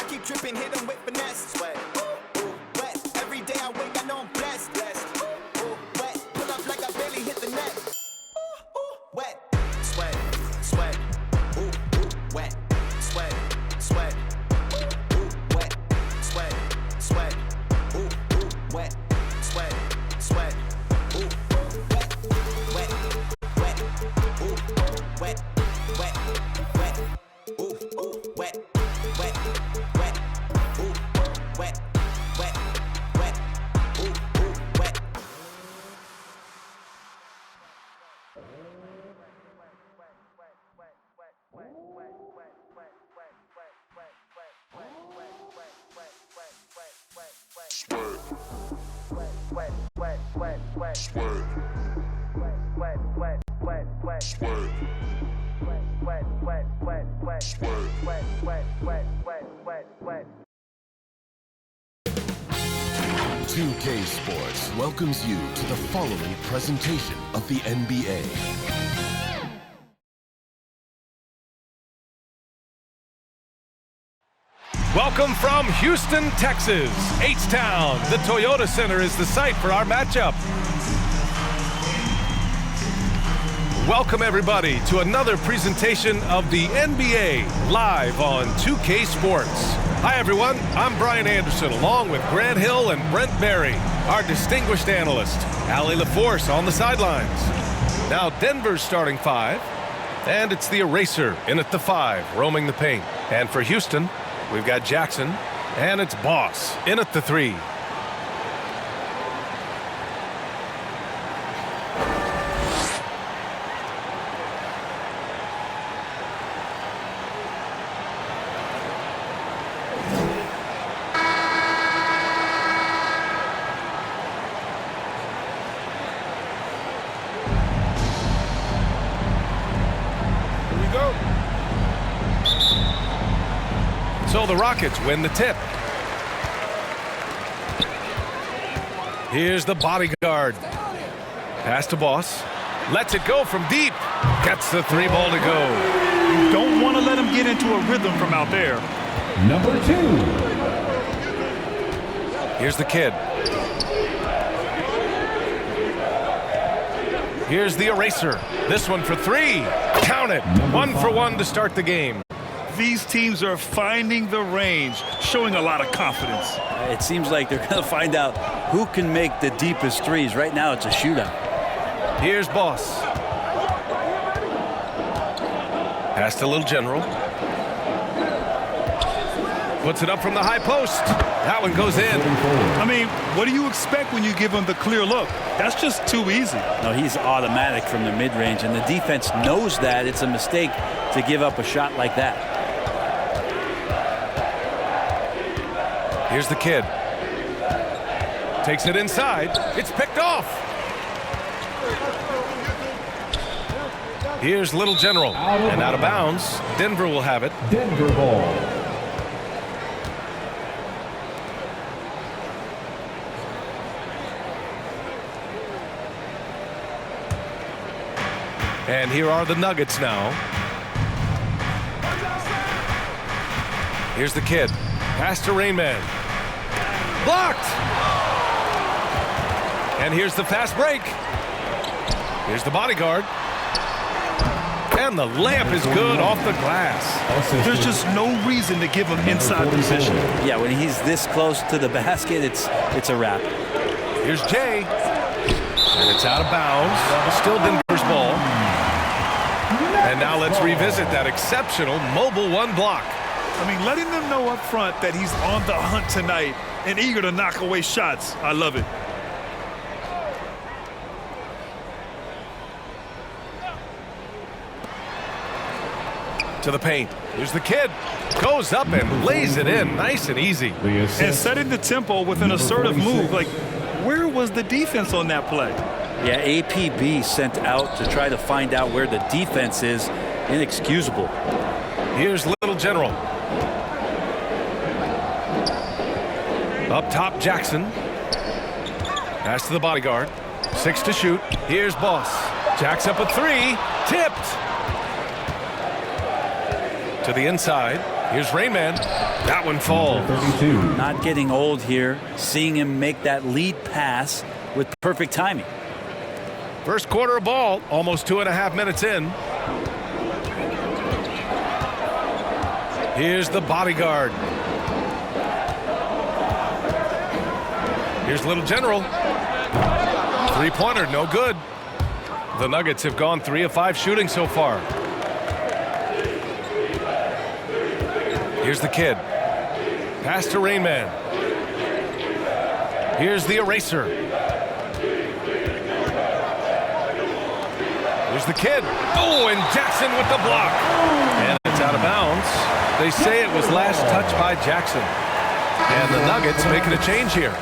keep tripping, hit them with finesse. Sweat. Ooh, wet. Every day I wake, I know I'm blessed. Ooh, wet. Pull up like I barely hit the net. Wet. Sweat. Sweat. Ooh, wet. Sweat. Sweat. Ooh, wet. Sweat. Sweat. Ooh, wet. Sweat. Sweat. Ooh, wet. Wet. Wet. Ooh, wet. Wet. Wet. Ooh, wet. Wet. Wet. Ooh, wet. Wet. Wet. Ooh, wet. Two-K Sports welcomes you to the following presentation of the NBA. Welcome from Houston, Texas, H-Town. The Toyota Center is the site for our matchup. Welcome, everybody, to another presentation of the NBA live on 2K Sports. Hi, everyone. I'm Brian Anderson, along with Grant Hill and Brent Barry, our distinguished analyst. Allie LaForce on the sidelines. Now, Denver's starting five, and it's the Eraser in at the 5, roaming the paint. And for Houston, we've got Jackson, and it's Boss in at the 3. So the Rockets win the tip. Here's the bodyguard. Pass to Boss. Lets it go from deep. Gets the 3 ball to go. You don't want to let him get into a rhythm from out there. Number 2. Here's the kid. Here's the Eraser. This one for 3. Count it. 1 for 1 to start the game. These teams are finding the range, showing a lot of confidence. It seems like they're going to find out who can make the deepest threes. Right now, it's a shootout. Here's Boss. Pass to Little General. Puts it up from the high post. That one goes in. I mean, what do you expect when you give him the clear look? That's just too easy. No, he's automatic from the mid-range, and the defense knows that. It's a mistake to give up a shot like that. Here's the kid. Takes it inside. It's picked off. Here's Little General. And out of bounds. Denver will have it. Denver ball. And here are the Nuggets now. Here's the kid. Pass to Rain Man. Blocked! And here's the fast break. Here's the bodyguard. And the layup is good off the glass. There's just no reason to give him inside position. Yeah, when he's this close to the basket, it's a wrap. Here's Jay. And it's out of bounds. Still Denver's ball. And now let's revisit that exceptional mobile 1 block. I mean, letting them know up front that he's on the hunt tonight and eager to knock away shots. I love it. To the paint. Here's the kid. Goes up and lays it in. Nice and easy. And setting the tempo with an assertive move. Like, where was the defense on that play? Yeah, APB sent out to try to find out where the defense is. Inexcusable. Here's Little General. Up top, Jackson. Pass to the bodyguard. 6 to shoot. Here's Boss. Jacks up a 3. Tipped. To the inside. Here's Rainman. That one falls. Not getting old here. Seeing him make that lead pass with perfect timing. First quarter of ball, almost 2.5 minutes in. Here's the bodyguard. Here's Little General. Three-pointer, no good. The Nuggets have gone 3 of 5 shooting so far. Here's the kid. Pass to Rainman. Here's the eraser. Here's the kid. Oh, and Jackson with the block. And it's out of bounds. They say it was last touched by Jackson. And the Nuggets making a change here.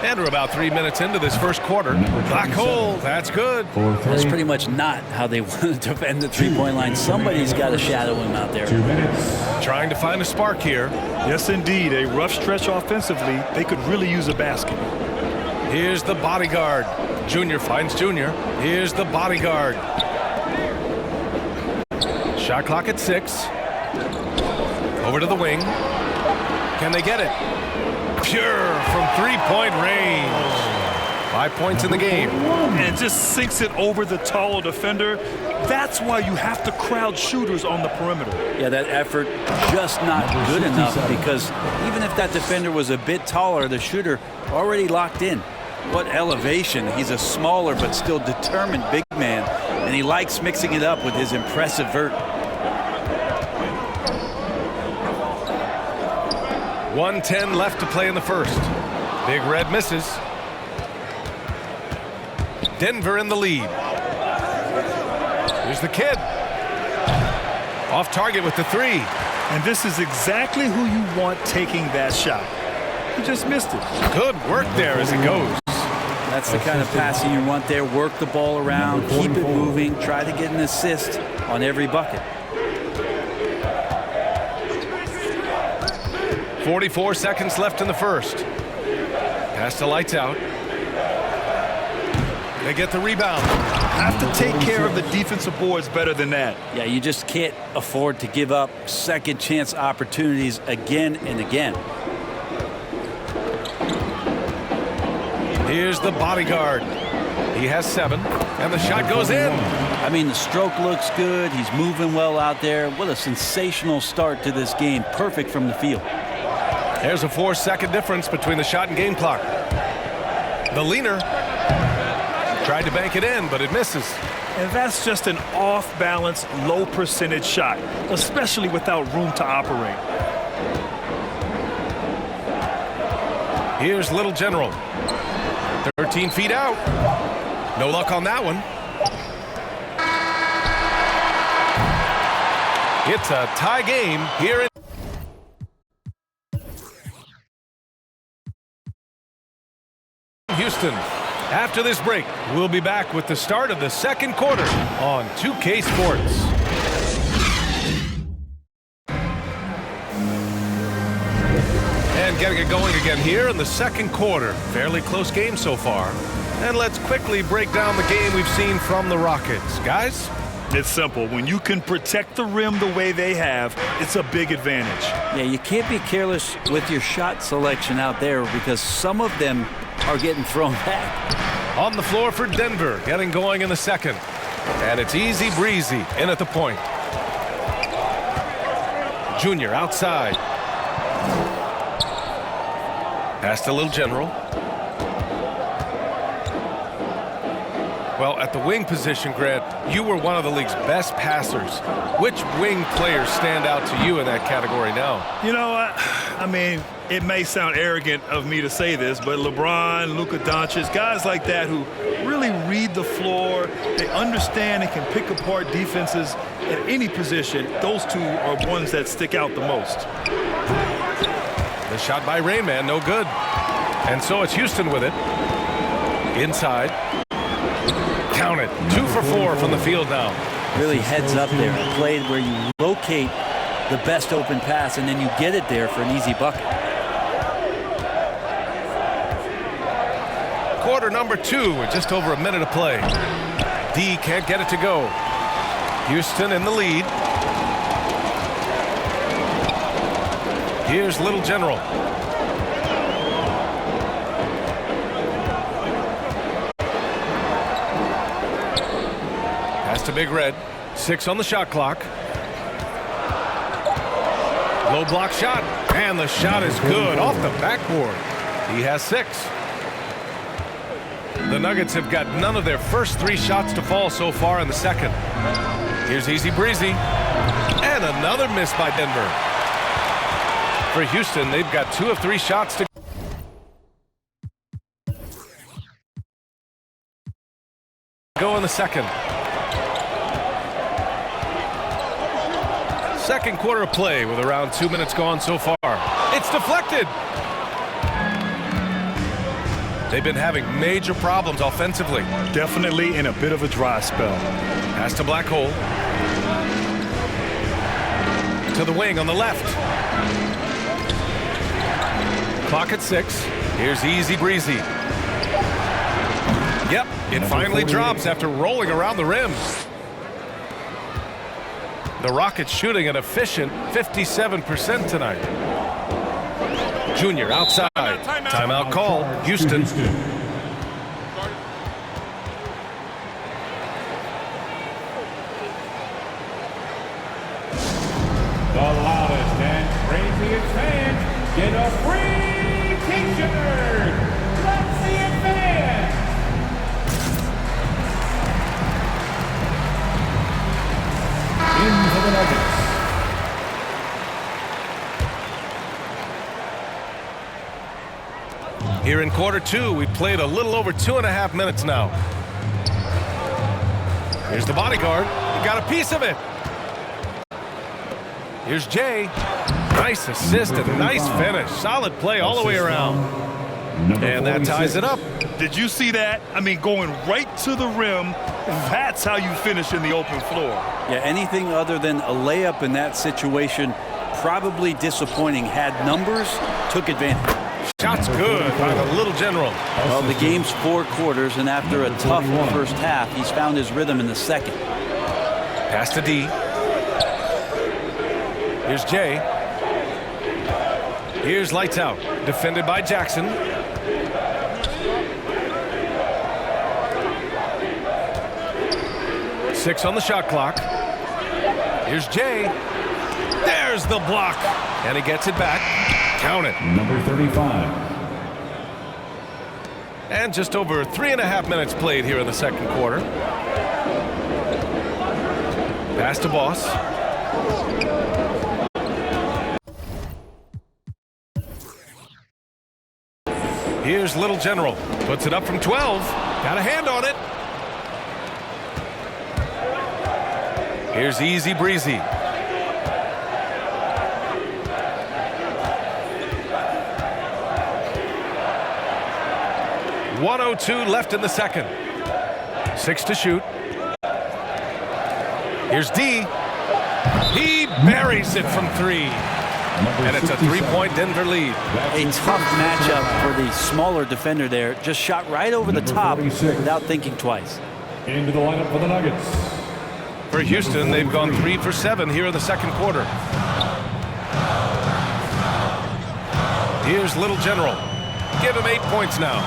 And we're about 3 minutes into this first quarter. Black hole, that's good. That's pretty much not how they want to defend the three-point line. Somebody's got to shadow him out there. 2 minutes. Trying to find a spark here. Yes, indeed. A rough stretch offensively. They could really use a basket. Here's the bodyguard. Junior finds Junior. Here's the bodyguard. Shot clock at 6. Over to the wing. Can they get it? Pure from three-point range. 5 points in the game. And just sinks it over the taller defender. That's why you have to crowd shooters on the perimeter. Yeah, that effort just not good enough, because even if that defender was a bit taller, the shooter already locked in. What elevation. He's a smaller but still determined big man, and he likes mixing it up with his impressive vert. 1:10 left to play in the first. Big Red misses. Denver in the lead. Here's the kid. Off target with the 3. And this is exactly who you want taking that shot. He just missed it. Good work there as it goes. That's the kind of passing you want there. Work the ball around, keep it moving, try to get an assist on every bucket. 44 seconds left in the first. Pass to Lights Out. They get the rebound. Have to take care of the defensive boards better than that. Yeah, you just can't afford to give up second chance opportunities again and again. Here's the bodyguard. He has 7, and the shot goes in. I mean, the stroke looks good. He's moving well out there. What a sensational start to this game. Perfect from the field. There's a 4-second difference between the shot and game clock. The leaner tried to bank it in, but it misses. And that's just an off-balance, low-percentage shot, especially without room to operate. Here's Little General. 13 feet out. No luck on that one. It's a tie game here in Houston. After this break, we'll be back with the start of the second quarter on 2K Sports. And getting it going again here in the second quarter. Fairly close game so far. And let's quickly break down the game we've seen from the Rockets. Guys? It's simple. When you can protect the rim the way they have, it's a big advantage. Yeah, you can't be careless with your shot selection out there, because some of them are getting thrown back. On the floor for Denver, getting going in the second. And it's easy breezy in at the point. Junior outside. Pass to Little General. Well, at the wing position, Grant, you were one of the league's best passers. Which wing players stand out to you in that category now? You know, I mean, it may sound arrogant of me to say this, but LeBron, Luka Doncic, guys like that who really read the floor, they understand and can pick apart defenses at any position. Those two are ones that stick out the most. The shot by Rainman, no good. And so it's Houston with it. Inside. Count it. 2 for 4 from the field now. Really heads up there. A play where you locate the best open pass and then you get it there for an easy bucket. Quarter number 2 with just over a minute of play. D can't get it to go. Houston in the lead. Here's Little General. Pass to Big Red. 6 on the shot clock. Low block shot, and the shot is good off the backboard. He has 6. The Nuggets have got none of their first 3 shots to fall so far in the second. Here's Easy Breezy, and another miss by Denver. For Houston, they've got 2 of 3 shots to go in the second. Second quarter of play with around 2 minutes gone so far. It's deflected. They've been having major problems offensively. Definitely in a bit of a dry spell. Pass to Black Hole. To the wing on the left. Clock at 6. Here's Easy Breezy. Yep, it finally drops after rolling around the rim. The Rockets shooting an efficient 57% tonight. Junior outside. Timeout call. Houston. The loudest and craziest fans get a free t-shirt. Let's see it, fans. Into the Nuggets. Here in quarter 2, we played a little over 2.5 minutes now. Here's the bodyguard. He got a piece of it. Here's Jay. Nice assist and nice finish. Solid play all the way around. And that ties it up. Did you see that? I mean, going right to the rim. That's how you finish in the open floor. Yeah, anything other than a layup in that situation, probably disappointing. Had numbers, took advantage. Shot's good by the Little General. Well, the game's 4 quarters, and after a tough first half, he's found his rhythm in the second. Pass to D. Here's Jay. Here's Lights Out. Defended by Jackson. Six on the shot clock. Here's Jay. There's the block. And he gets it back. Count it. Number 35. And just over 3.5 minutes played here in the second quarter. Pass to Boss. Here's Little General. Puts it up from 12. Got a hand on it. Here's Easy Breezy. .102 left in the second. 6 to shoot. Here's D. He buries it from 3. And it's a 3-point Denver lead. A tough matchup for the smaller defender there. Just shot right over the top without thinking twice. Into the lineup for the Nuggets. For Houston, they've gone 3 for 7 here in the second quarter. Here's Little General. Give him 8 points now.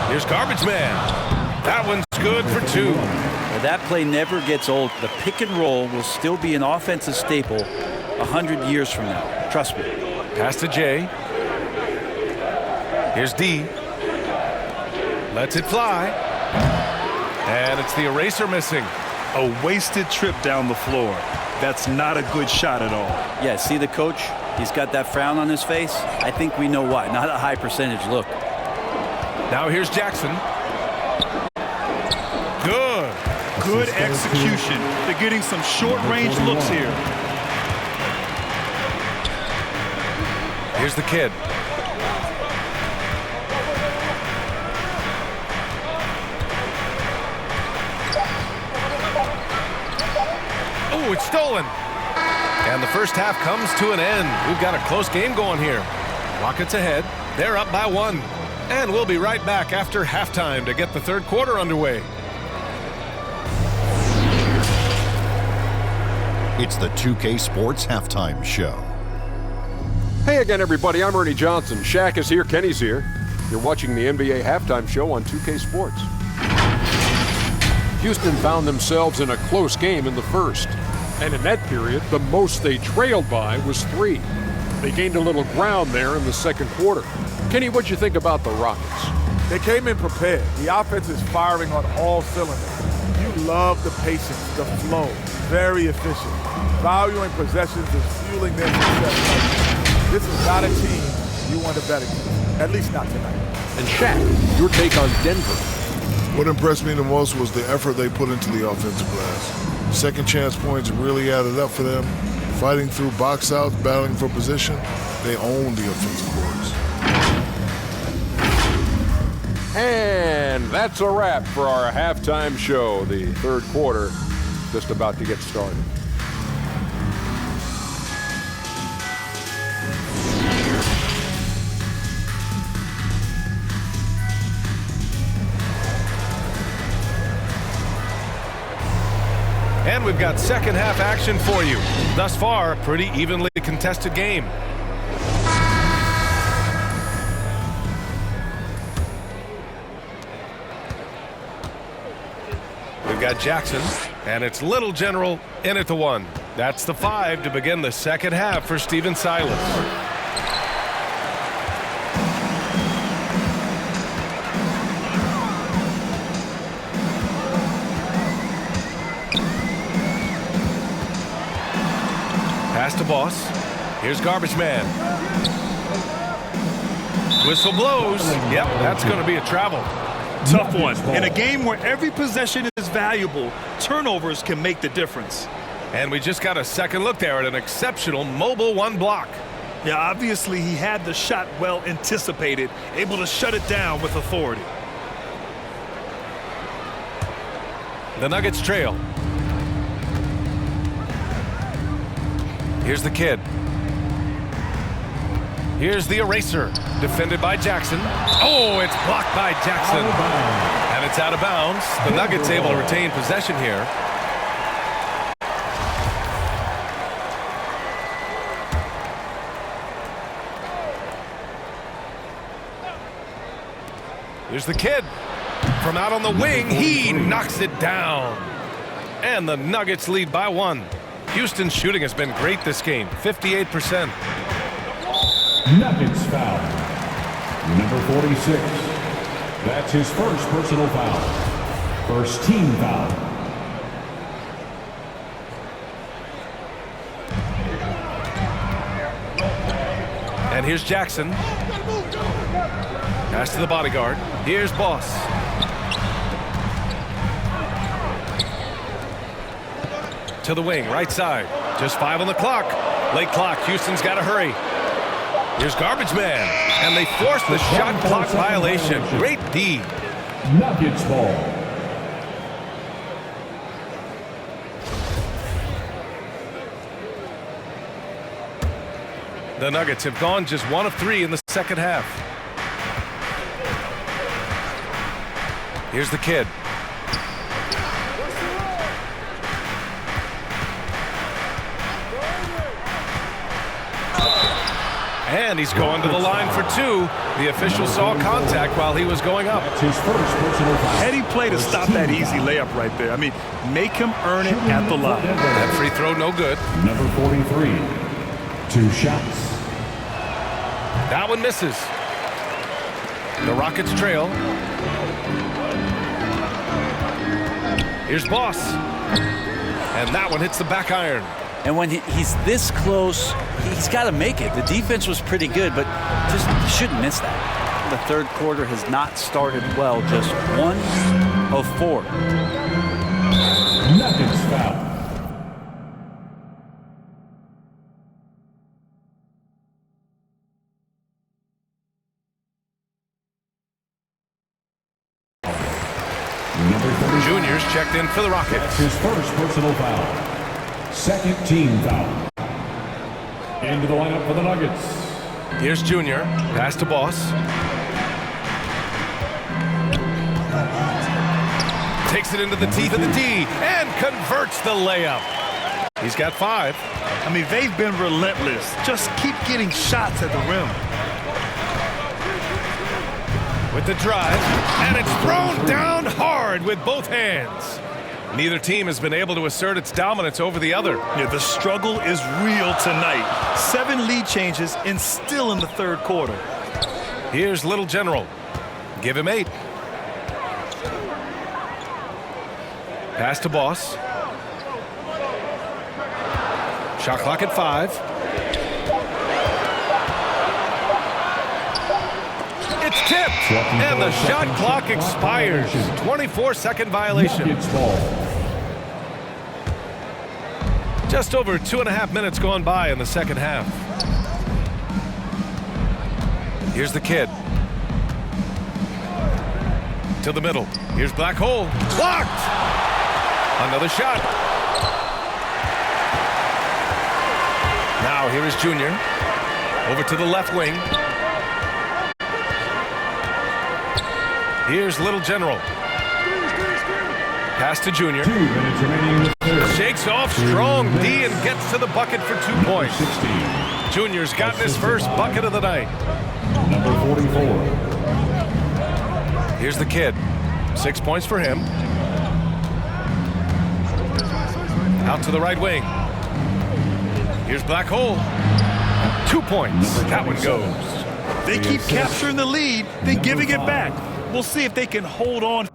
Here's Garbage Man. That one's good for 2. Now, that play never gets old. The pick and roll will still be an offensive staple 100 years from now. Trust me. Pass to Jay. Here's D. Lets it fly. And it's the eraser missing. A wasted trip down the floor. That's not a good shot at all. Yeah, see the coach? He's got that frown on his face. I think we know why. Not a high percentage look. Now here's Jackson. Good. Good execution. They're getting some short-range looks here. Here's the kid. Oh, it's stolen. And the first half comes to an end. We've got a close game going here. Rockets ahead. They're up by 1. And we'll be right back after halftime to get the third quarter underway. It's the 2K Sports Halftime Show. Hey again, everybody. I'm Ernie Johnson. Shaq is here. Kenny's here. You're watching the NBA Halftime Show on 2K Sports. Houston found themselves in a close game in the first. And in that period, the most they trailed by was 3. They gained a little ground there in the second quarter. Kenny, what'd you think about the Rockets? They came in prepared. The offense is firing on all cylinders. You love the patience, the flow. Very efficient. Valuing possessions is fueling their success. This is not a team you want to bet against, at least not tonight. And Shaq, your take on Denver. What impressed me the most was the effort they put into the offensive glass. Second chance points really added up for them. Fighting through box outs, battling for position, they owned the offensive boards. And that's a wrap for our halftime show. The third quarter just about to get started. And we've got second half action for you. Thus far, a pretty evenly contested game. We've got Jackson, and it's Little General in at the 1. That's the 5 to begin the second half for Stephen Silas. Pass to Boss. Here's Garbage Man. Whistle blows. Yep, that's going to be a travel. Tough one. In a game where every possession is valuable, turnovers can make the difference. And we just got a second look there at an exceptional mobile 1 block. Yeah, obviously he had the shot well anticipated, able to shut it down with authority. The Nuggets trail. Here's the Kid. Here's the eraser, defended by Jackson. Oh, it's blocked by Jackson. And it's out of bounds. The Nuggets able to retain possession here. Here's the Kid. From out on the wing, he knocks it down. And the Nuggets lead by 1. Houston's shooting has been great this game, 58%. Nuggets foul. Number 46. That's his first personal foul. First team foul. And here's Jackson. Pass to the bodyguard. Here's Boss. To the wing, right side. Just 5 on the clock. Late clock. Houston's got to hurry. Here's Garbage Man. And they force the shot clock violation. Great D. Nuggets ball. The Nuggets have gone just 1 of 3 in the second half. Here's the Kid. And he's going to the line for 2. The official saw contact while he was going up. That's his first personal foul. Heady play to stop that easy layup right there. I mean, make him earn it at the line. That free throw no good. Number 43. 2 shots. That one misses. The Rockets trail. Here's Boss. And that one hits the back iron. And when he's this close, he's got to make it. The defense was pretty good, but just shouldn't miss that. The third quarter has not started well, just 1 of 4. Nuggets foul. Junior's checked in for the Rockets. That's his first personal foul. Second team foul. Into the lineup for the Nuggets. Here's Junior. Pass to Boss. Takes it into the teeth of the D and converts the layup. He's got 5. I mean, they've been relentless. Just keep getting shots at the rim. With the drive, and it's thrown down hard with both hands. Neither team has been able to assert its dominance over the other. Yeah, the struggle is real tonight. 7 lead changes and still in the third quarter. Here's Little General. Give him 8. Pass to Boss. Shot clock at 5. It's tipped, and the shot clock expires. 24-second violation. Just over 2.5 minutes gone by in the second half. Here's the kid. To the middle. Here's Black Hole. Blocked! Another shot. Now here is Junior. Over to the left wing. Here's Little General. Pass to Junior. Shakes off strong D and gets to the bucket for 2 points. Junior's gotten his first bucket of the night. Number 44. Here's the kid. 6 points for him. Out to the right wing. Here's Black Hole. 2 points. That one goes. They keep capturing the lead, then giving it back. We'll see if they can hold on.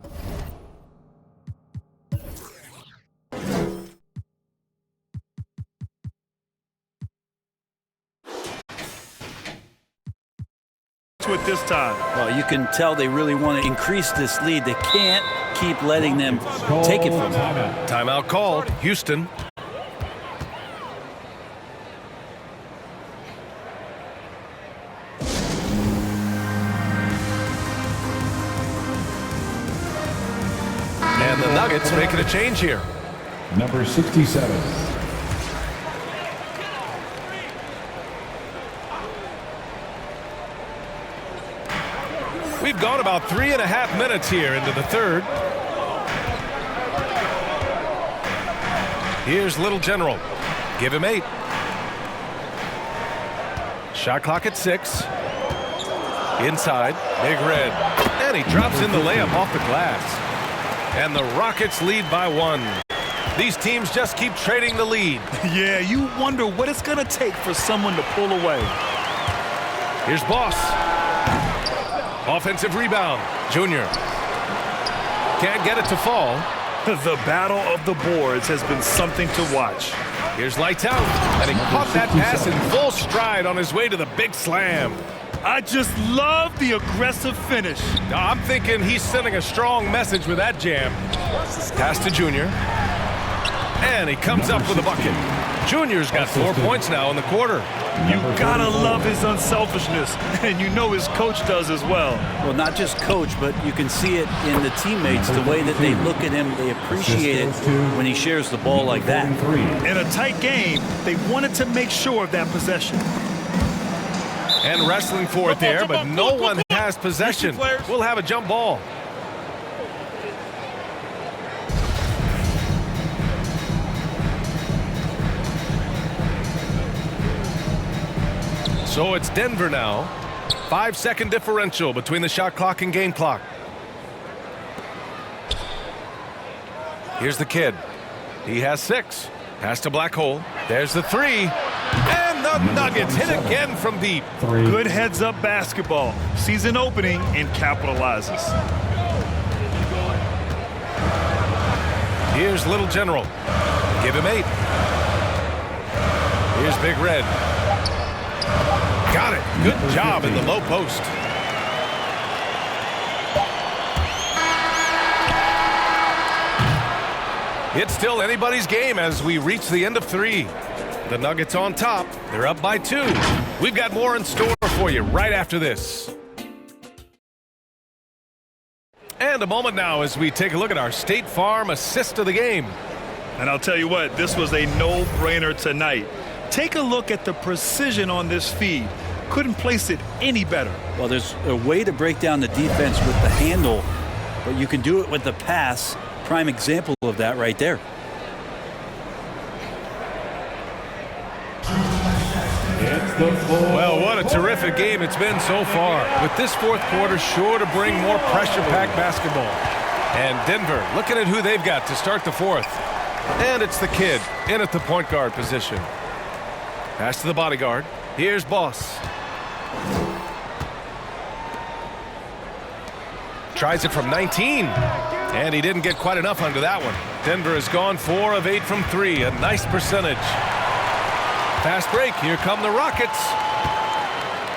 With this time. Well, you can tell they really want to increase this lead. They can't keep letting them take it from them. Timeout called. Houston. And the Nuggets making a change here. Number 67. We've gone about 3.5 minutes here into the third. Here's Little General. Give him 8. Shot clock at 6. Inside. Big Red. And he drops in the layup off the glass. And the Rockets lead by 1. These teams just keep trading the lead. Yeah, you wonder what it's going to take for someone to pull away. Here's Boss. Offensive rebound. Junior. Can't get it to fall. The battle of the boards has been something to watch. Here's Lights Out. And he caught that pass in full stride on his way to the big slam. I just love the aggressive finish. I'm thinking he's sending a strong message with that jam. Pass to Junior. And he comes up with a bucket. Junior's got 4 points now in the quarter. You gotta love his unselfishness, and you know his coach does as well. Well, not just coach, but you can see it in the teammates, the way that they look at him. They appreciate it when he shares the ball like that. In a tight game, they wanted to make sure of that possession. And wrestling for it there, but no one has possession. We'll have a jump ball. So it's Denver now. 5-second differential between the shot clock and game clock. Here's the kid. He has 6. Pass to Black Hole. There's the 3. And the Nuggets hit again from deep. Good heads-up basketball. Season opening and capitalizes. Here's Little General. Give him 8. Here's Big Red. Got it. Good job in the low post. It's still anybody's game as we reach the end of 3. The Nuggets on top. They're up by 2. We've got more in store for you right after this. And a moment now as we take a look at our State Farm assist of the game. And I'll tell you what, this was a no-brainer tonight. Take a look at the precision on this feed. Couldn't place it any better. Well, there's a way to break down the defense with the handle, but you can do it with the pass. Prime example of that right there. Well, what a terrific game it's been so far. With this fourth quarter sure to bring more pressure-packed basketball. And Denver looking at who they've got to start the fourth. And it's the kid in at the point guard position. Pass to the bodyguard. Here's Boss. Tries it from 19. And he didn't get quite enough under that one. Denver has gone 4 of 8 from 3. A nice percentage. Fast break. Here come the Rockets.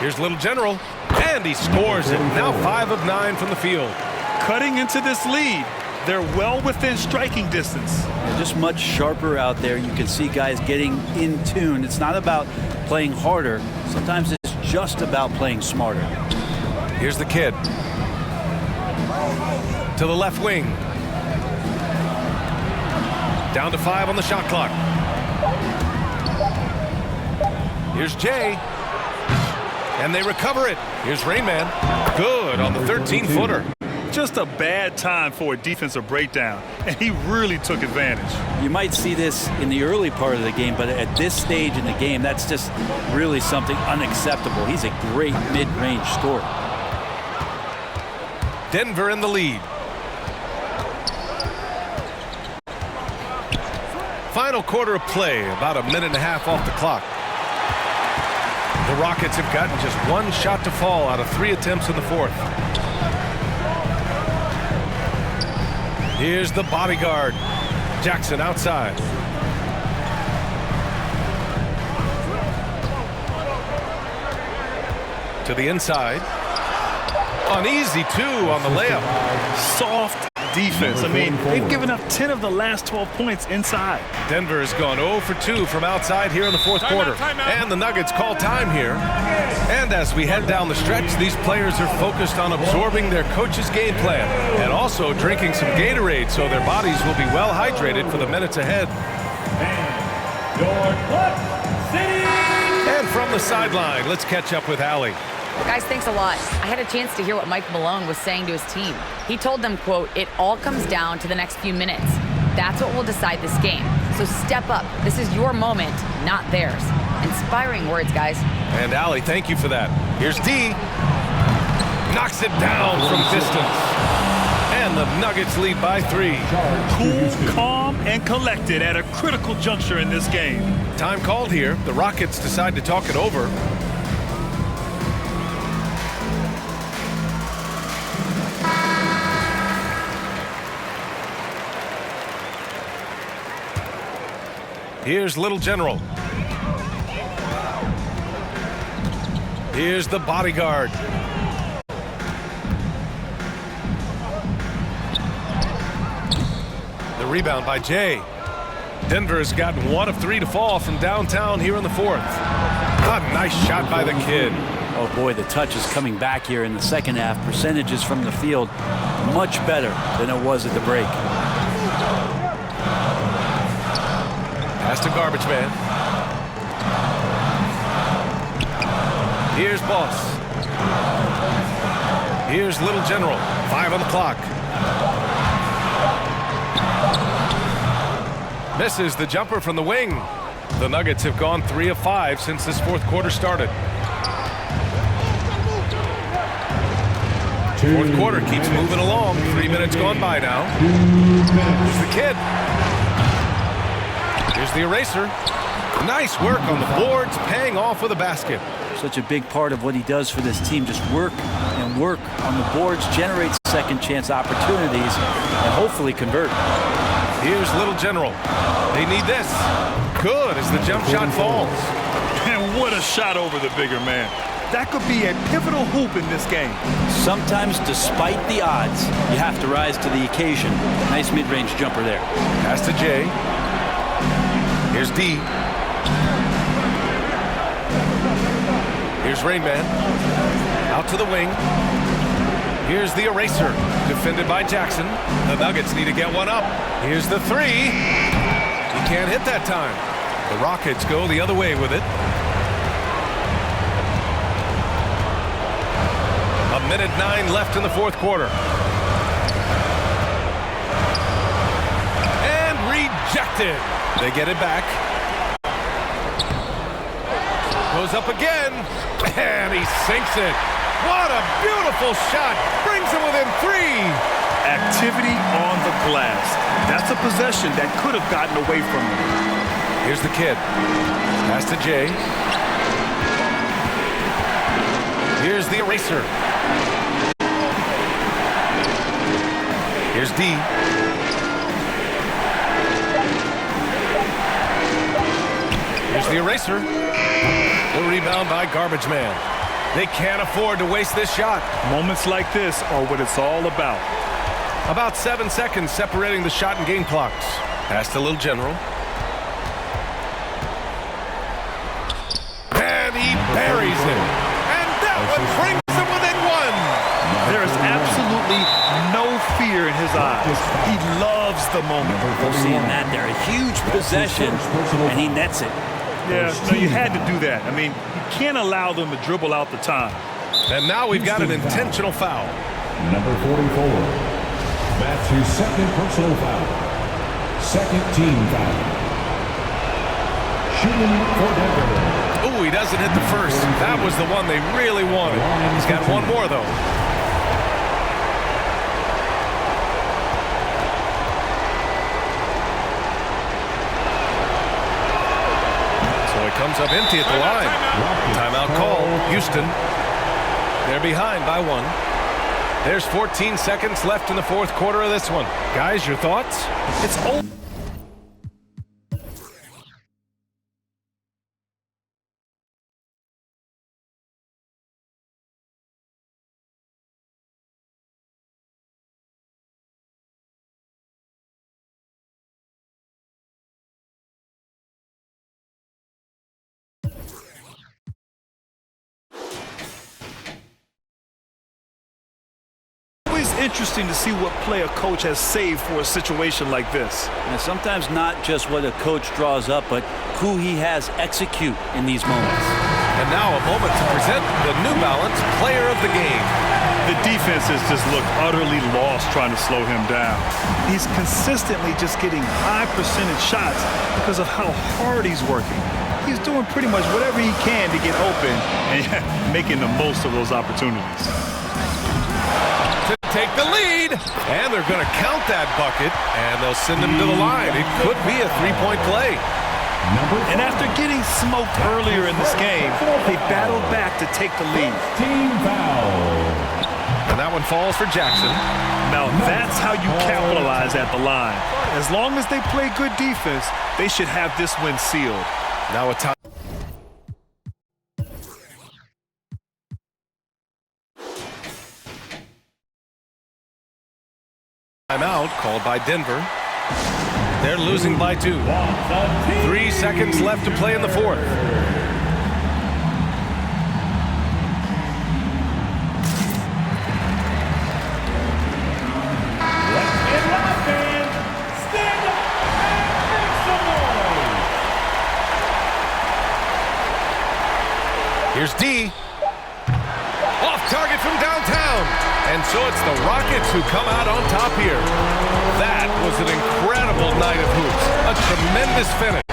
Here's Little General. And he scores it. Now 5 of 9 from the field. Cutting into this lead. They're well within striking distance. They're just much sharper out there. You can see guys getting in tune. It's not about playing harder. Sometimes it's just about playing smarter. Here's the kid. To the left wing. Down to 5 on the shot clock. Here's Jay. And they recover it. Here's Rainman. Good on the 13-footer. Just a bad time for a defensive breakdown, and he really took advantage. You might see this in the early part of the game, but at this stage in the game, that's just really something unacceptable. He's a great mid-range scorer. Denver in the lead. Final quarter of play, about a minute and a half off the clock. The Rockets have gotten just 1 shot to fall out of 3 attempts in the fourth. Here's the bodyguard. Jackson outside. To the inside. An easy 2 on the layup. Soft defense. I mean, they've given up 10 of the last 12 points inside. Denver has gone 0 for 2 from outside here in the fourth quarter. And the Nuggets call time here. And as we head down the stretch, these players are focused on absorbing their coach's game plan and also drinking some Gatorade so their bodies will be well hydrated for the minutes ahead. And from the sideline, let's catch up with Allie. Guys, thanks a lot. I had a chance to hear what Mike Malone was saying to his team. He told them, quote, "It all comes down to the next few minutes. That's what will decide this game. So step up. This is your moment, not theirs." Inspiring words, guys. And Allie, thank you for that. Here's D. Knocks it down from distance. And the Nuggets lead by 3. Cool, calm, and collected at a critical juncture in this game. Time called here. The Rockets decide to talk it over. Here's Little General. Here's the bodyguard. The rebound by Jay. Denver has gotten 1 of 3 to fall from downtown here in the fourth. A nice shot by the kid. Oh boy, the touch is coming back here in the second half. Percentages from the field much better than it was at the break. Pass to Garbage Man. Here's Boss. Here's Little General. 5 on the clock. Misses the jumper from the wing. The Nuggets have gone 3 of 5 since this fourth quarter started. Fourth quarter keeps moving along. 3 minutes gone by now. Here's the kid. Here's the eraser. Nice work on the boards, paying off with a basket. Such a big part of what he does for this team, just work and work on the boards, generates second chance opportunities, and hopefully convert. Here's Little General. They need this. Good as the jump shot falls. And what a shot over the bigger man. That could be a pivotal hoop in this game. Sometimes, despite the odds, you have to rise to the occasion. Nice mid-range jumper there. Pass to Jay. Here's D. Here's Rainman. Out to the wing. Here's the eraser. Defended by Jackson. The Nuggets need to get one up. Here's the 3. He can't hit that time. The Rockets go the other way with it. A minute 9 left in the fourth quarter. And rejected. They get it back. Goes up again, and he sinks it. What a beautiful shot. Brings him within 3. Activity on the glass. That's a possession that could have gotten away from him. Here's the kid. Pass to Jay. Here's the eraser. Here's D. Here's the eraser. The rebound by Garbage Man. They can't afford to waste this shot. Moments like this are what it's all about. About 7 seconds separating the shot and game clocks. Pass to Little General. And he buries it. And that one brings him within 1. There is absolutely no fear in his eyes. He loves the moment. Seeing that there, a huge possession, and he nets it. Yeah, no, you had to do that. I mean, you can't allow them to dribble out the time. And now we've got an intentional foul. Number 44. That's his second personal foul. Second team foul. Shooting for Denver. Ooh, he doesn't hit the first. That was the one they really wanted. He's got one more, though. Comes up empty at the line. Timeout call. Houston. They're behind by 1. There's 14 seconds left in the 4th quarter of this one. Guys, your thoughts? It's over. Interesting to see what play a coach has saved for a situation like this. And sometimes not just what a coach draws up, but who he has execute in these moments. And now a moment to present the New Balance Player of the Game. The defense has just looked utterly lost trying to slow him down. He's consistently just getting high percentage shots because of how hard he's working. He's doing pretty much whatever he can to get open and making the most of those opportunities. To take the lead, and they're going to count that bucket, and they'll send him to the line. It could be a 3-point play. And after getting smoked earlier in this game, they battled back to take the lead. Team foul. And that one falls for Jackson. Now that's how you capitalize at the line. As long as they play good defense, they should have this win sealed. Now a time. Timeout called by Denver. They're losing by 2. 3 seconds left to play in the 4th. Here's D. Off target from downtown. And so it's the Rockets who come out on top here. That was an incredible night of hoops. A tremendous finish.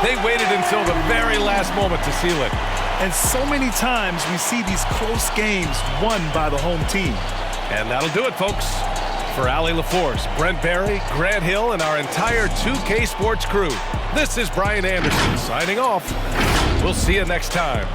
They waited until the very last moment to seal it. And so many times we see these close games won by the home team. And that'll do it, folks. For Allie LaForce, Brent Barry, Grant Hill, and our entire 2K Sports crew, this is Brian Anderson signing off. We'll see you next time.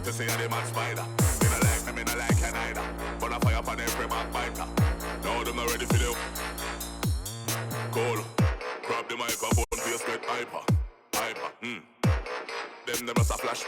to see the man spider. Me no like you neither. But I fire upon every backbiter. Now them not ready for the cool. Grab the microphone, face get hyper. Them never a flash.